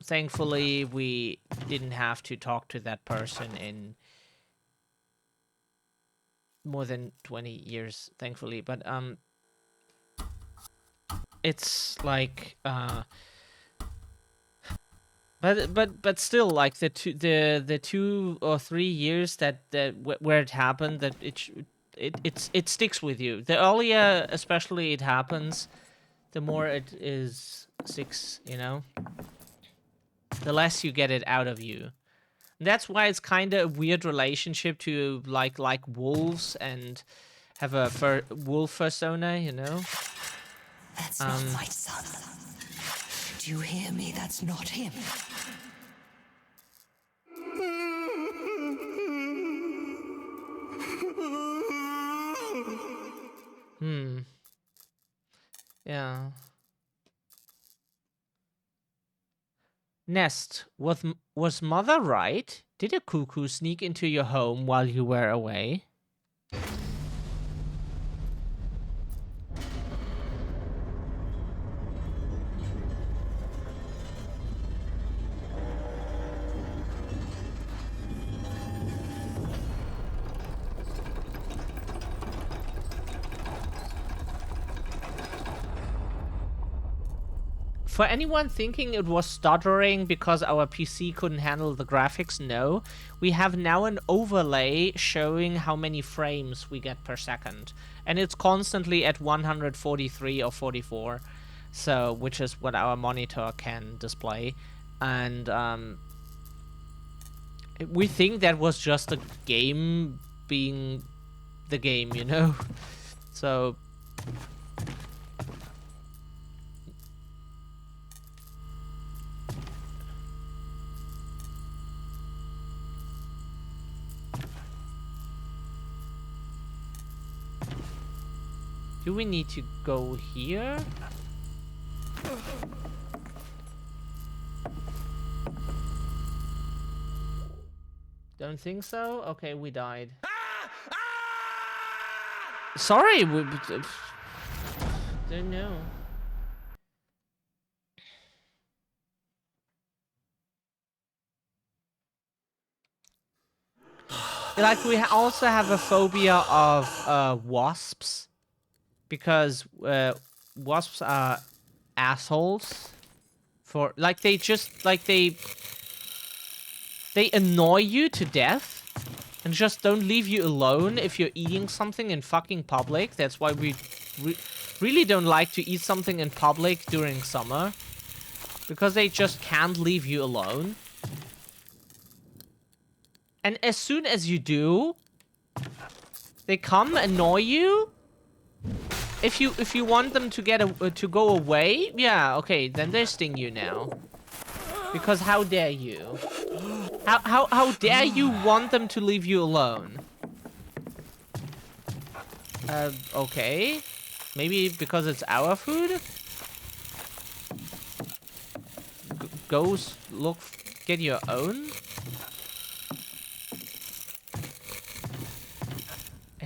[SPEAKER 1] Thankfully, we didn't have to talk to that person in more than 20 years, thankfully. But it's like but still, like the 2 or 3 years where it happened, that it sticks with you. The earlier, especially, it happens, the more it sticks, you know. The less you get it out of you. And that's why it's kind of a weird relationship to like wolves and have a wolf persona, you know?
[SPEAKER 5] That's not my son. Do you hear me? That's not him.
[SPEAKER 1] Yeah. Nest, was Mother right? Did a cuckoo sneak into your home while you were away? For anyone thinking it was stuttering because our PC couldn't handle the graphics, no. We have now an overlay showing how many frames we get per second. And it's constantly at 143 or 44. So, which is what our monitor can display. And, We think that was just a game being the game, you know? So... Do we need to go here? Don't think so? Okay, we died. Sorry, we... Don't know. Like, we also have a phobia of wasps. Because wasps are assholes. For, like, they just, like, they annoy you to death. And just don't leave you alone if you're eating something in fucking public. That's why we really don't like to eat something in public during summer. Because they just can't leave you alone. And as soon as you do, they come annoy you. If you want them to to go away, yeah, okay, then they sting you now. Because how dare you? How dare you want them to leave you alone? Okay. Maybe because it's our food? Go look, get your own?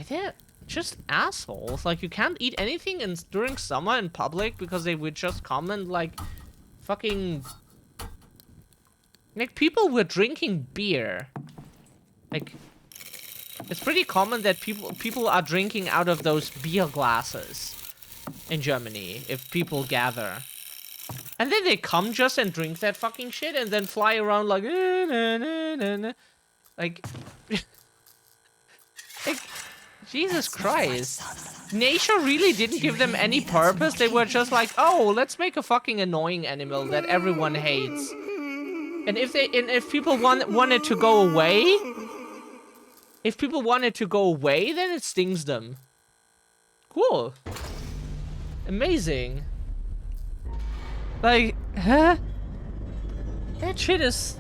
[SPEAKER 1] They're just assholes. Like, you can't eat anything during summer in public because they would just come and, like, fucking... Like, people were drinking beer. Like, it's pretty common that people are drinking out of those beer glasses in Germany if people gather. And then they come just and drink that fucking shit and then fly around like... Like... like... Jesus Christ. Nature really didn't give them any purpose. They were just like, oh, let's make a fucking annoying animal that everyone hates. And if people wanted to go away, then it stings them. Cool. Amazing. Like, huh? That shit is...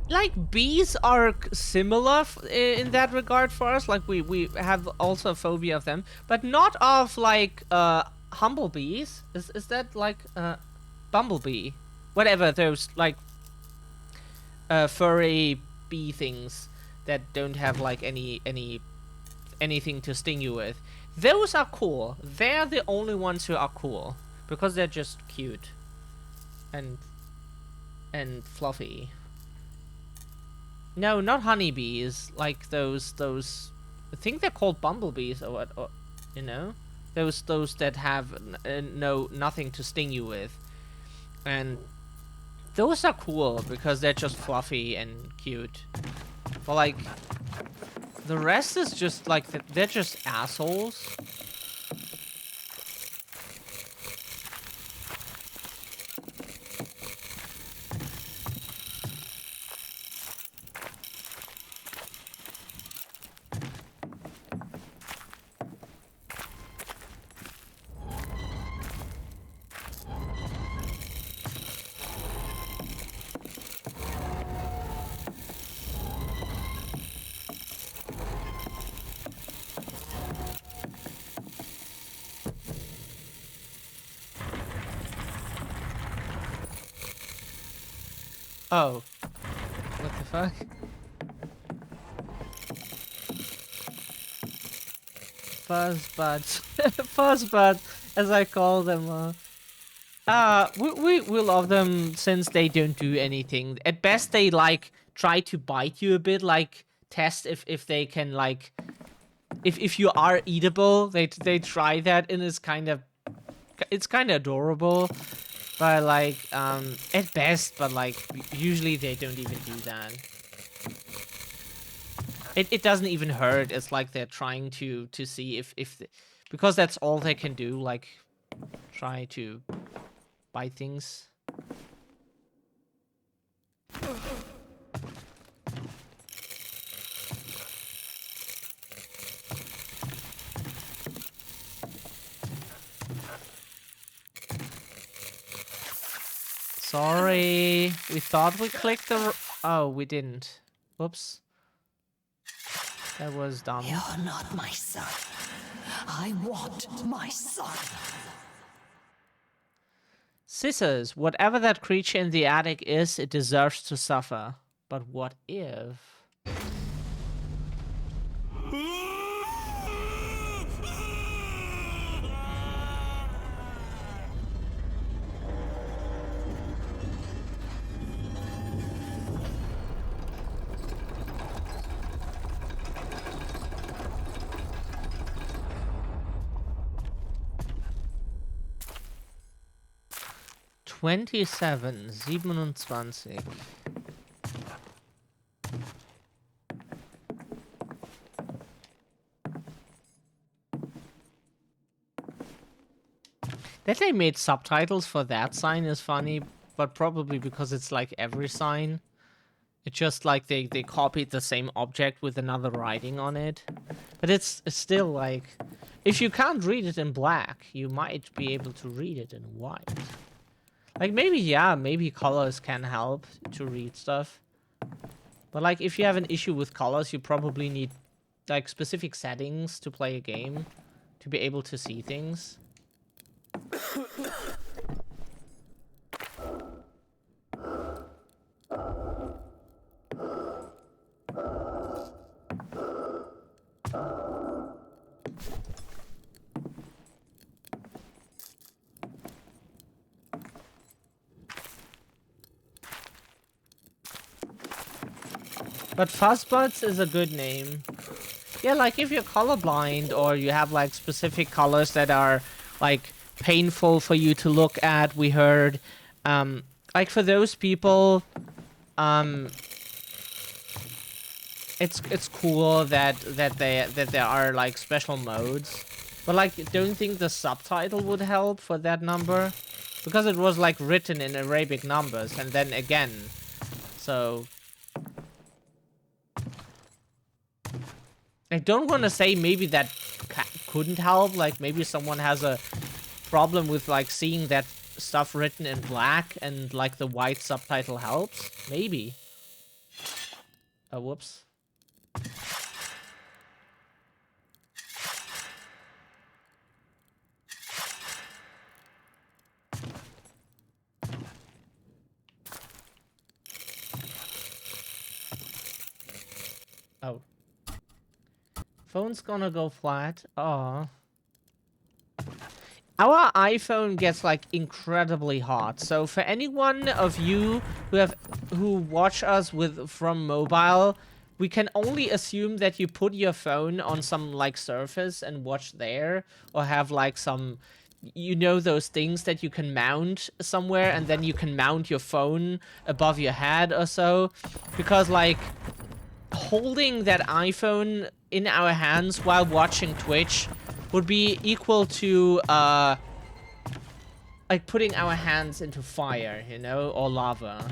[SPEAKER 1] Like, bees are similar in that regard for us. Like, we have also a phobia of them. But not of, like, humblebees. Is that, like, bumblebee? Whatever, those, like, furry bee things that don't have, like, anything to sting you with. Those are cool. They're the only ones who are cool. Because they're just cute. And fluffy. No, not honeybees. Like those. I think they're called bumblebees, or what? Or, you know, those that have nothing to sting you with, and those are cool because they're just fluffy and cute. But like, the rest is just like they're just assholes. Oh. What the fuck? Fuzzbuds. Fuzzbuds, as I call them. We love them since they don't do anything. At best, they, like, try to bite you a bit, like, test if they can, like... If you are eatable, they try that, and it's kind of adorable. But, like, at best, but, like, usually they don't even do that. It doesn't even hurt. It's like they're trying to see if because that's all they can do, like try to buy things. Sorry, we thought we clicked the... Oh, we didn't. Whoops. That was dumb.
[SPEAKER 5] You're not my son. I want my son.
[SPEAKER 1] Scissors, whatever that creature in the attic is, it deserves to suffer. But what if... ...27, 27. That they made subtitles for that sign is funny, but probably because it's like every sign. It's just like they copied the same object with another writing on it. But it's still like... If you can't read it in black, you might be able to read it in white. Like, maybe, yeah, maybe colors can help to read stuff. But, like, if you have an issue with colors, you probably need, like, specific settings to play a game to be able to see things. But Fuzzbuds is a good name. Yeah, like if you're colorblind or you have like specific colors that are like painful for you to look at, we heard, like for those people, it's cool that there are like special modes. But like, don't think the subtitle would help for that number, because it was like written in Arabic numbers and then again, so. I don't want to say maybe that couldn't help, like maybe someone has a problem with like seeing that stuff written in black and like the white subtitle helps, maybe. Oh, whoops. Oh. Phone's gonna go flat. Aw. Our iPhone gets like incredibly hot. So for anyone of you who watch us from mobile, we can only assume that you put your phone on some like surface and watch there, or have like some, you know, those things that you can mount somewhere and then you can mount your phone above your head or so, because like holding that iPhone in our hands while watching Twitch would be equal to like putting our hands into fire, you know, or lava.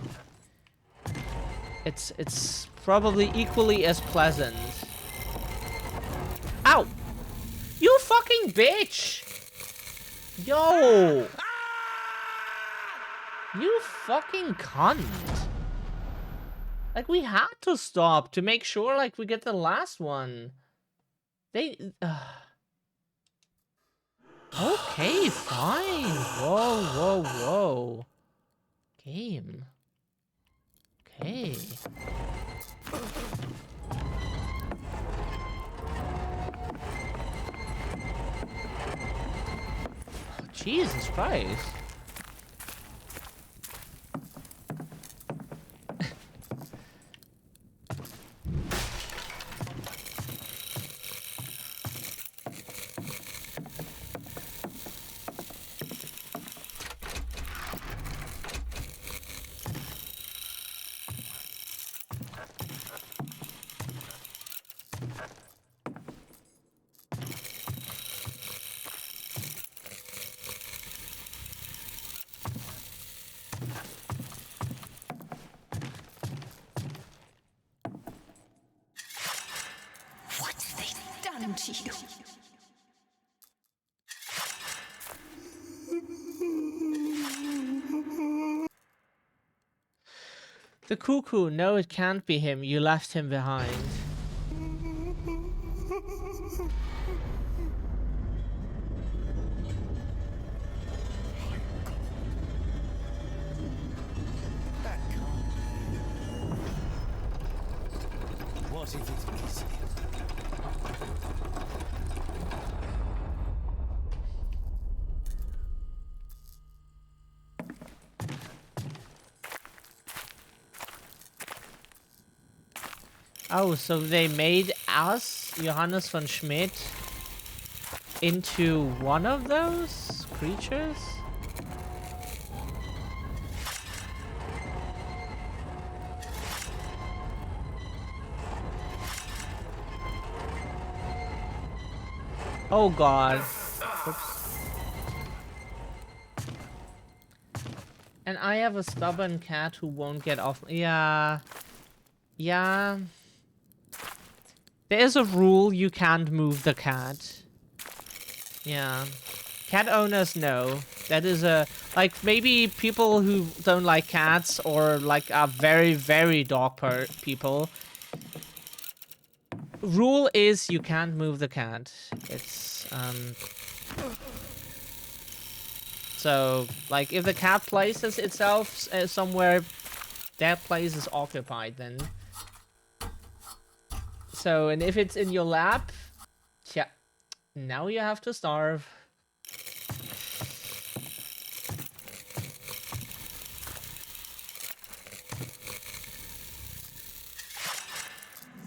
[SPEAKER 1] It's probably equally as pleasant. Ow! You fucking bitch! Yo! You fucking cunt! Like, we had to stop to make sure, like, we get the last one. They... Okay, fine. Whoa, whoa, whoa. Game. Okay. Oh, Jesus Christ.
[SPEAKER 5] happened to you?
[SPEAKER 1] The cuckoo. No, it can't be him. You left him behind.
[SPEAKER 3] What if it is him?
[SPEAKER 1] Oh, so they made us, Johannes von Schmidt, into one of those creatures? Oh god. Oops. And I have a stubborn cat who won't get off. Yeah. Yeah. There is a rule you can't move the cat. Yeah. Cat owners know. That is a... Like, maybe people who don't like cats or, like, are very, very dog people. Rule is you can't move the cat. It's, So, like, if the cat places itself somewhere, that place is occupied then. So, and if it's in your lap, yeah, now you have to starve.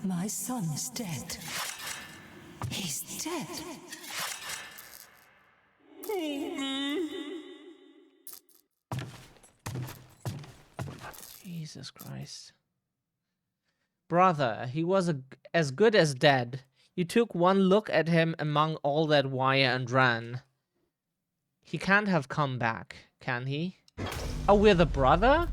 [SPEAKER 5] My son is dead. He's dead.
[SPEAKER 1] Jesus Christ. Brother, he was as good as dead. You took one look at him among all that wire and ran. He can't have come back, can he? Oh, we're the brother?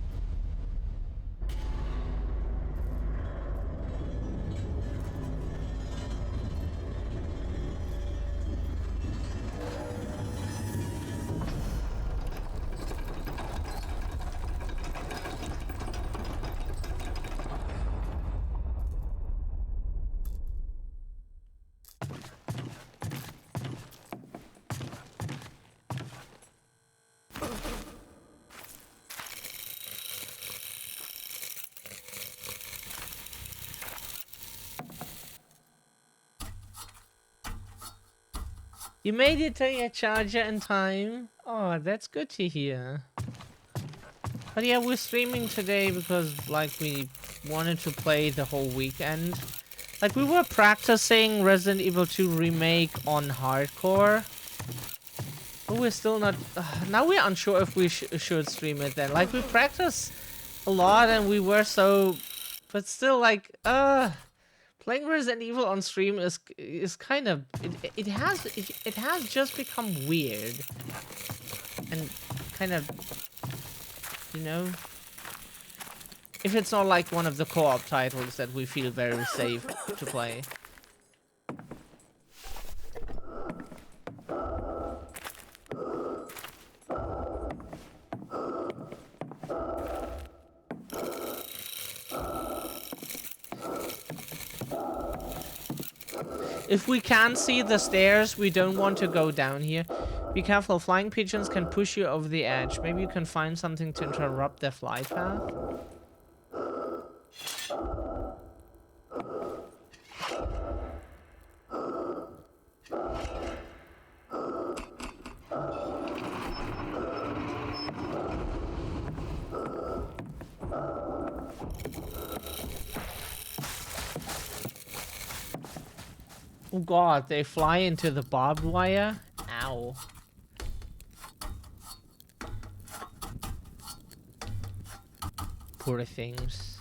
[SPEAKER 1] You made it to your charger in time. Oh, that's good to hear. But yeah, we're streaming today because, like, we wanted to play the whole weekend. Like, we were practicing Resident Evil 2 Remake on hardcore. But we're still not... now we're unsure if we should stream it then. Like, we practiced a lot and we were so... But still, like, playing Resident Evil on stream is kind of... It has just become weird. And kind of... You know? If it's not like one of the co-op titles that we feel very safe to play. If we can't see the stairs, we don't want to go down here. Be careful, flying pigeons can push you over the edge. Maybe you can find something to interrupt their flight path. Oh god, they fly into the barbed wire? Ow. Poor things.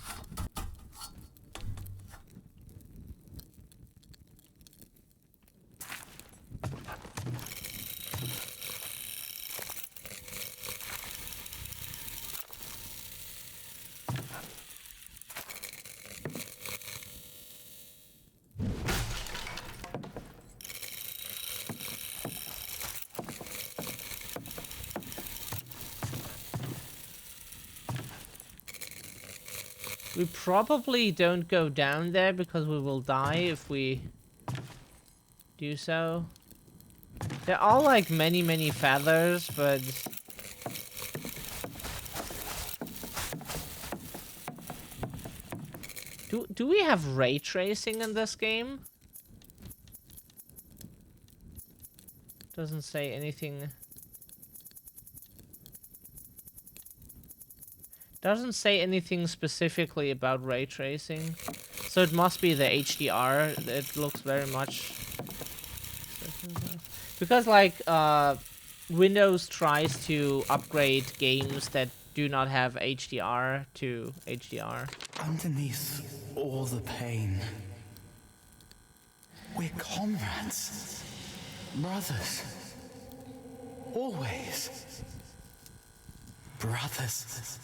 [SPEAKER 1] We probably don't go down there because we will die if we do so. There are like many feathers, but do we have ray tracing in this game? Doesn't say anything. Doesn't say anything specifically about ray tracing. So it must be the HDR. It looks very much... Because, like, Windows tries to upgrade games that do not have HDR to HDR.
[SPEAKER 3] Underneath all the pain, we're comrades, brothers, always brothers.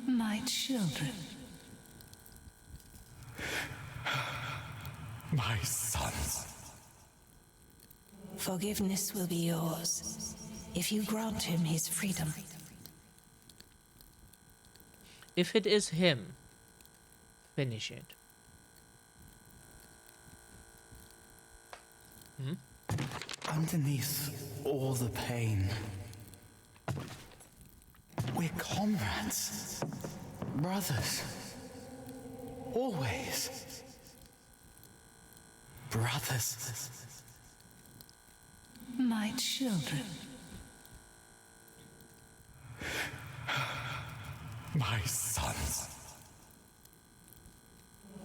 [SPEAKER 5] My children.
[SPEAKER 3] My sons.
[SPEAKER 5] Forgiveness will be yours if you grant him his freedom.
[SPEAKER 1] If it is him, finish it.
[SPEAKER 3] Underneath all the pain, we're comrades, brothers, always brothers.
[SPEAKER 5] My children.
[SPEAKER 3] My sons.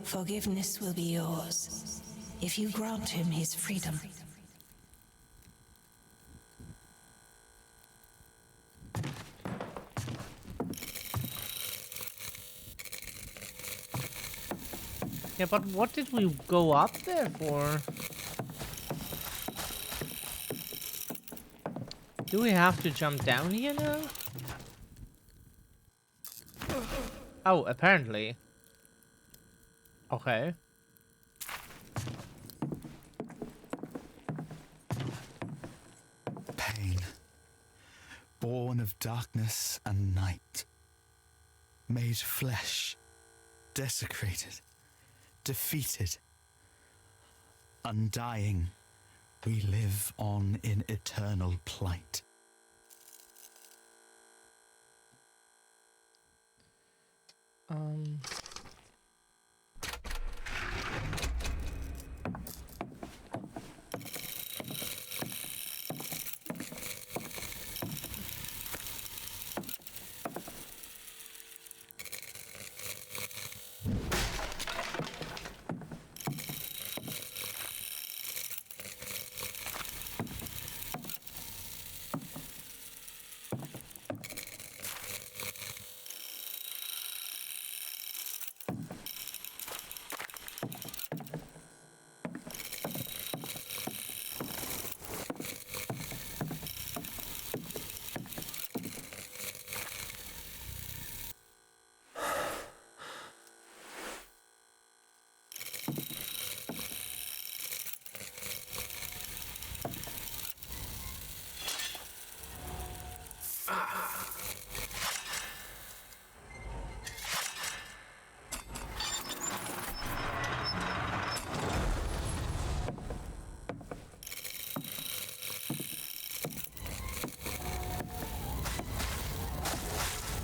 [SPEAKER 5] Forgiveness will be yours if you grant him his freedom.
[SPEAKER 1] Yeah, but what did we go up there for? Do we have to jump down here now? Oh, apparently. Okay.
[SPEAKER 3] Pain, born of darkness and night, made flesh, desecrated, defeated, undying, we live on in eternal plight.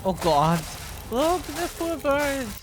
[SPEAKER 1] Oh god. Look, the poor birds.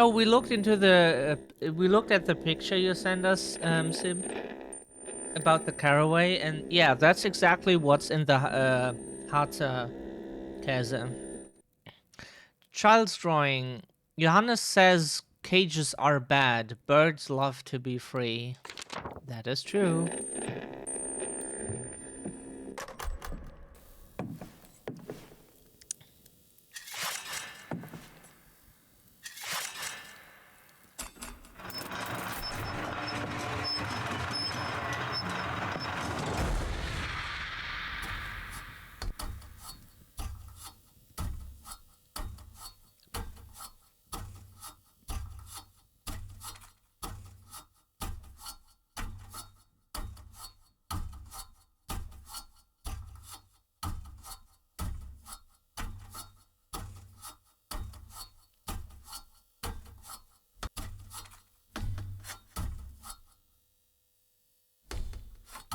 [SPEAKER 1] Oh, we looked into the we looked at the picture you sent us, Sim, about the caraway, and yeah, that's exactly what's in the Harzer Käse. Child's drawing. Johannes says cages are bad. Birds love to be free. That is true.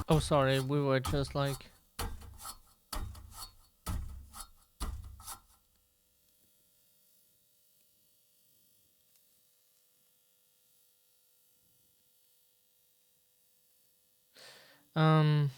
[SPEAKER 1] Oh, sorry, we were just like... Um...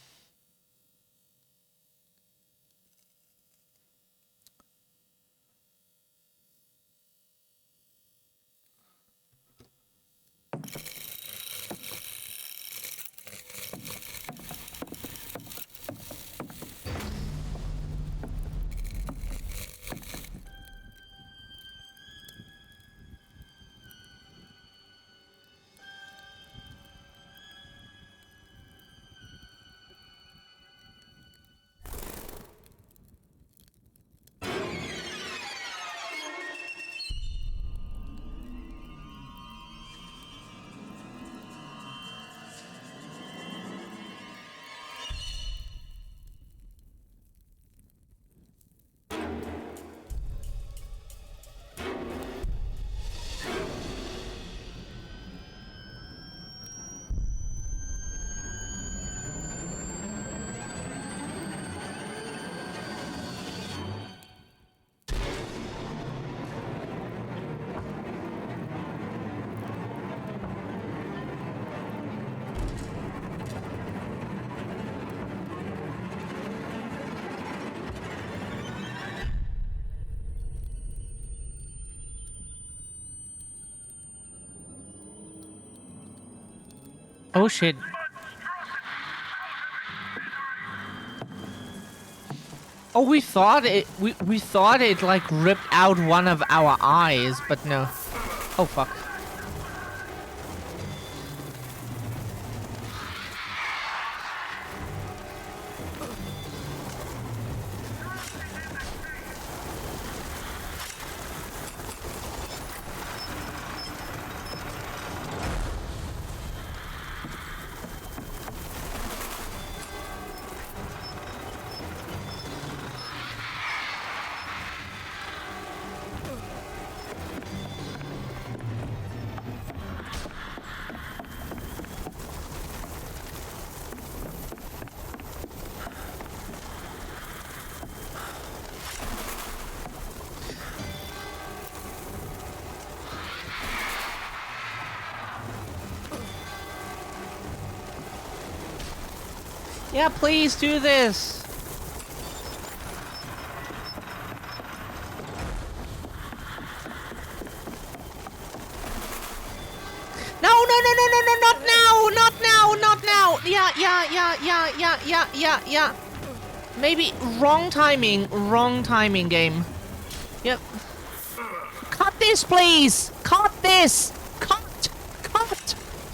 [SPEAKER 1] Oh shit. Oh, we thought it like ripped out one of our eyes, but no. Oh fuck. Yeah, please do this. No, no, no, no, no, no, not now, not now, not now. Yeah. Maybe wrong timing, game. Yep. Cut this, please. Cut this. Cut.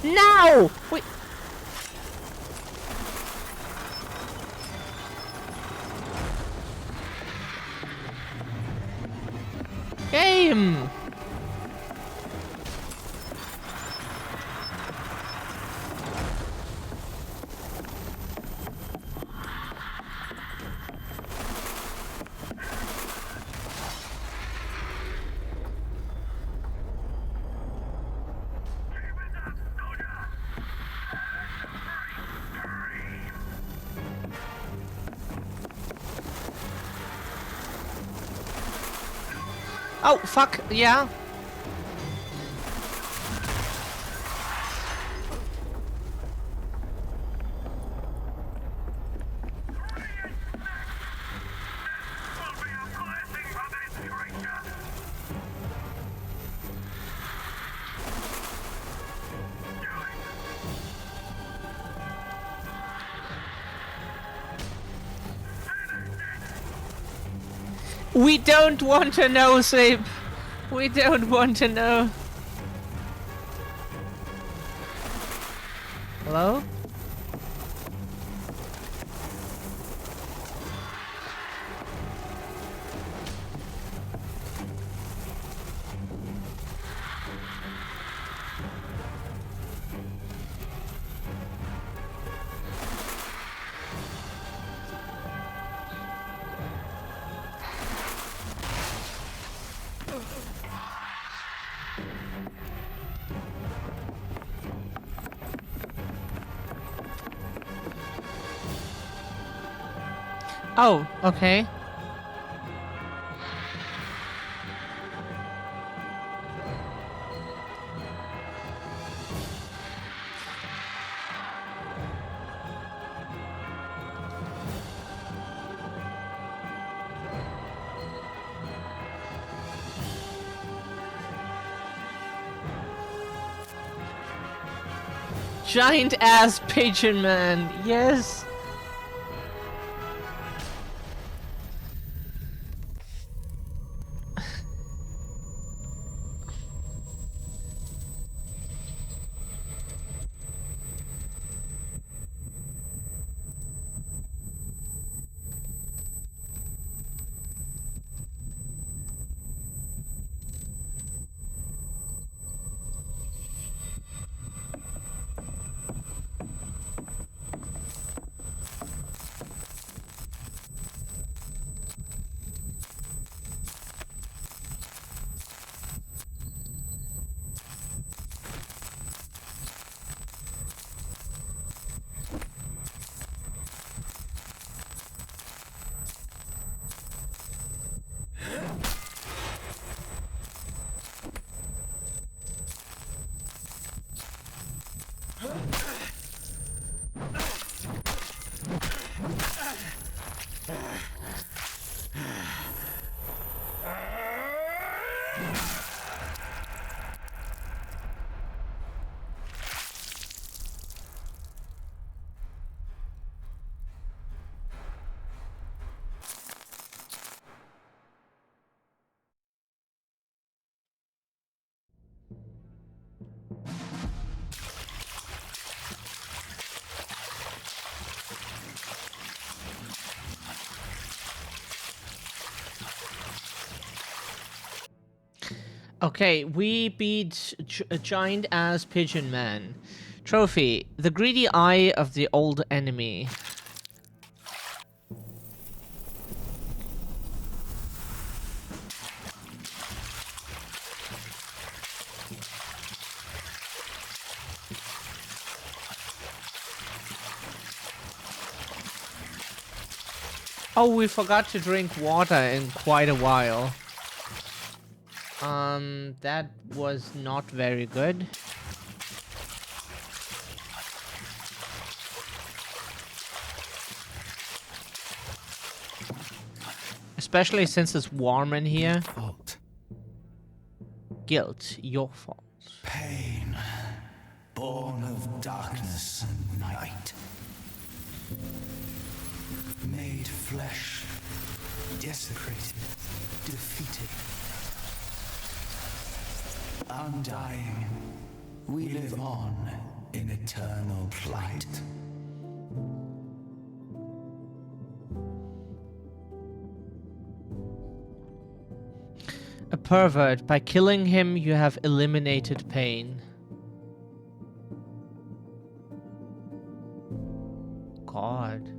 [SPEAKER 1] Now. Wait. Game. Oh, fuck, yeah. We don't want to know, Sib. We don't want to know. Hello? Oh, okay. Giant ass pigeon man, yes. Okay, we beat a giant ass pigeon man. Trophy, the greedy eye of the old enemy. Oh, we forgot to drink water in quite a while. That was not very good. Especially since it's warm in here.
[SPEAKER 3] Fault.
[SPEAKER 1] Guilt, your fault.
[SPEAKER 3] Pain. Born of darkness and night. Made flesh. Desecrated. Defeated. Undying. We live on in eternal plight.
[SPEAKER 1] A pervert. By killing him, you have eliminated pain. God.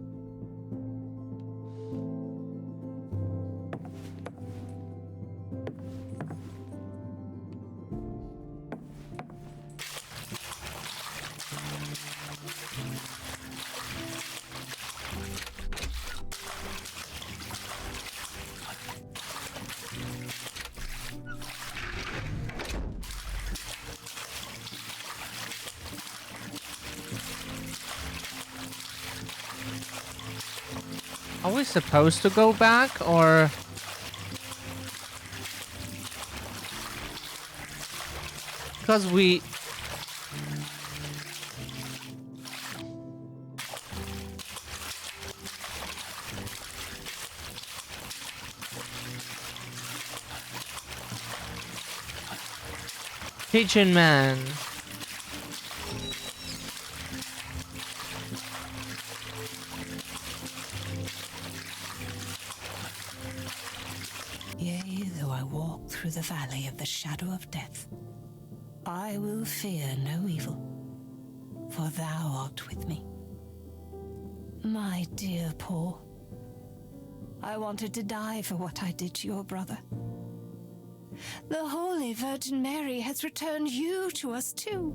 [SPEAKER 1] Are we supposed to go back, or...? Because we... Pigeon Man.
[SPEAKER 5] Yea, though I walk through the valley of the shadow of death, I will fear no evil, for thou art with me. My dear Paul, I wanted to die for what I did to your brother. The Holy Virgin Mary has returned you to us too.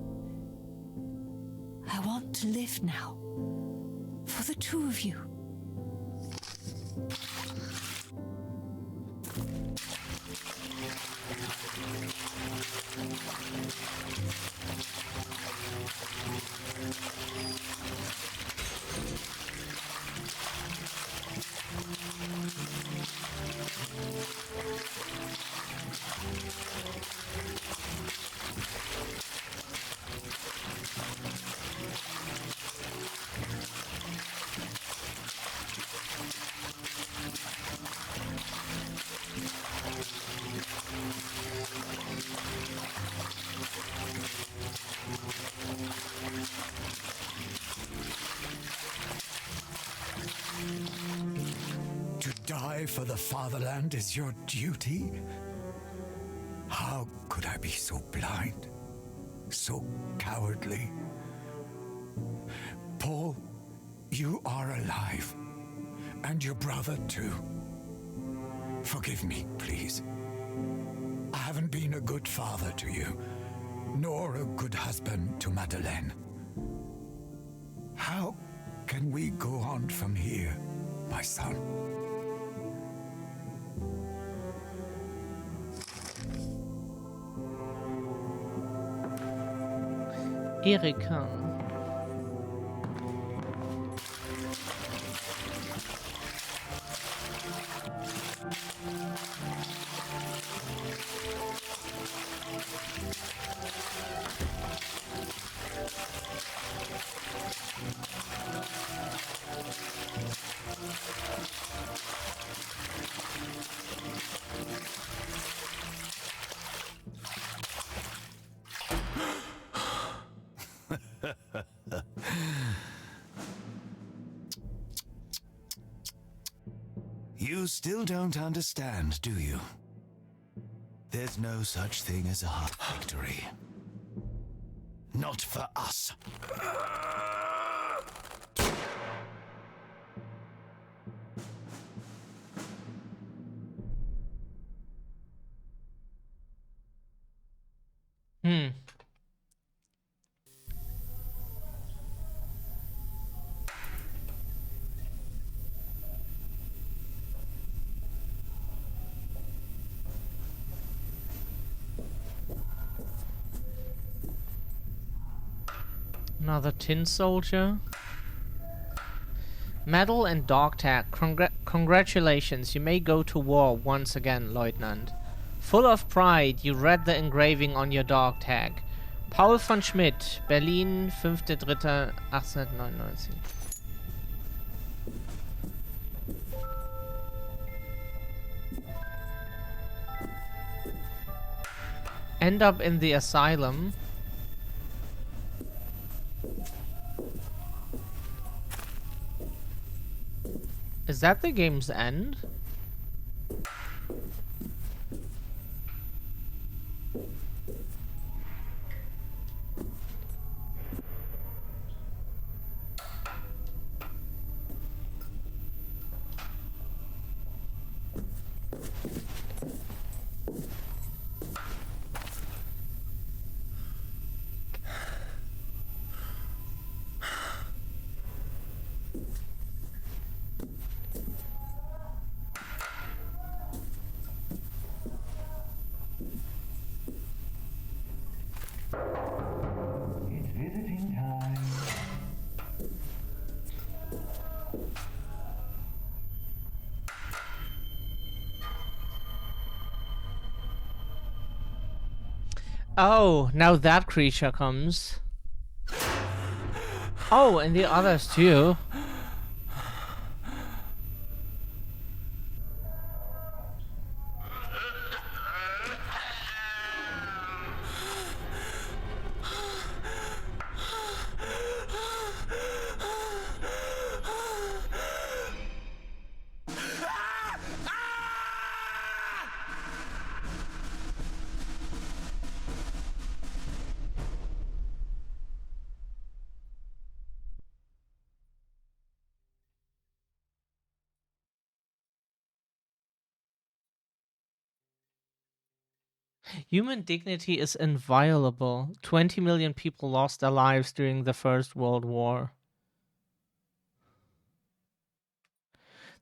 [SPEAKER 5] I want to live now, for the two of you.
[SPEAKER 4] To die for the fatherland is your duty? How could I be so blind? So cowardly? Paul, you are alive. And your brother too. Forgive me, please. I haven't been a good father to you, nor a good husband to Madeleine. How can we go on from here, my son?
[SPEAKER 1] Erika.
[SPEAKER 6] You still don't understand, do you? There's no such thing as a hard victory. Not for us.
[SPEAKER 1] Another tin soldier. Medal and dog tag. Congratulations, you may go to war once again, Lieutenant. Full of pride, you read the engraving on your dog tag. Paul von Schmidt, Berlin, 5.3.1899. End up in the asylum. Is that the game's end?
[SPEAKER 2] It's visiting time.
[SPEAKER 1] Oh, now that creature comes. Oh, and the others too. Human dignity is inviolable. 20 million people lost their lives during the First World War.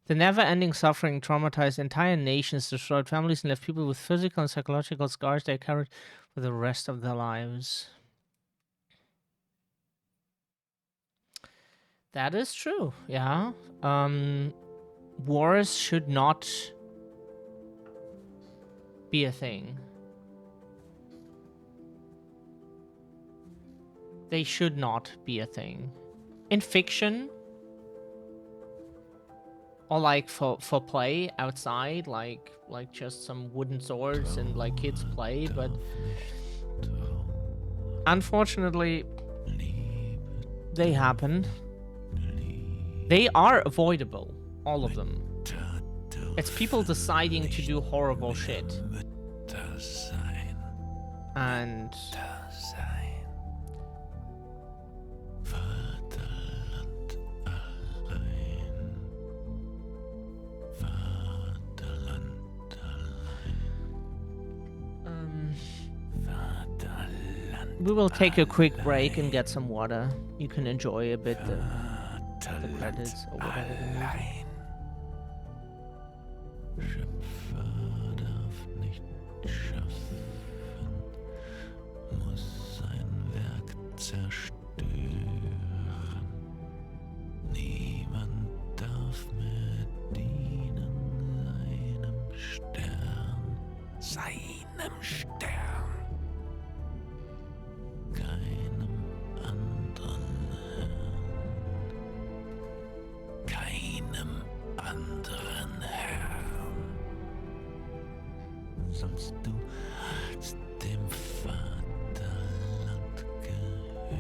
[SPEAKER 1] The never-ending suffering traumatized entire nations, destroyed families, and left people with physical and psychological scars they carried for the rest of their lives. That is true, yeah. Wars should not be a thing. They should not be a thing. In fiction, or like for play outside, like just some wooden swords and like kids play, but unfortunately they happen. They are avoidable, all of them. It's people deciding to do horrible shit. And we will take a quick break and get some water. You can enjoy a bit the credits or whatever the music.
[SPEAKER 6] Schöpfer darf nicht schaffen, muss sein Werk zerstören. Niemand darf mehr dienen seinem Stern, keinem anderen Herrn, keinem anderen Herrn. Sollst du dem Vaterland gehören.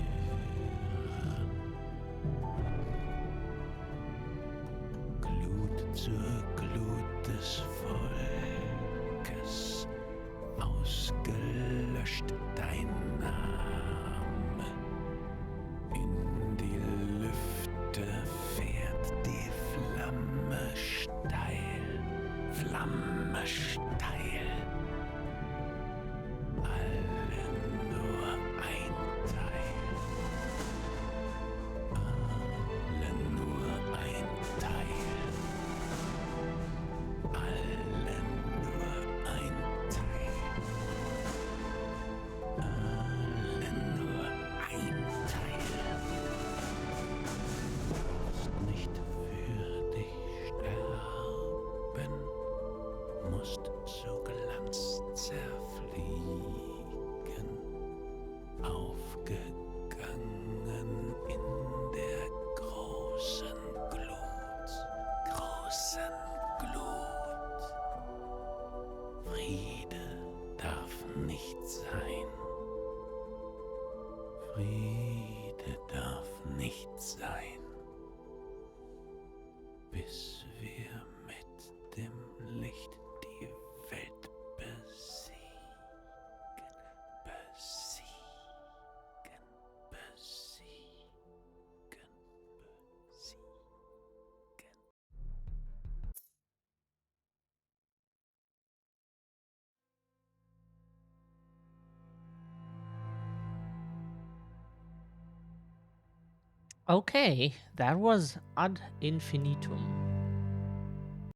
[SPEAKER 6] Glut zur Glut des Volkes, ausgelöscht dein Name. In die Lüfte fährt die Flamme steil, Flamme steil. Alle nur ein Teil. Alle nur ein Teil. Alle nur ein Teil. Alle nur ein Teil. Musst nicht für dich sterben, musst zu Glanz zerfliegen, aufgegangen in der großen Glut, großen Glut. Friede darf nicht sein. Friede darf nicht sein, bis wir mit dem Licht die Welt besiegen, besiegen, besiegen, besiegen.
[SPEAKER 1] Okay, that was Ad Infinitum.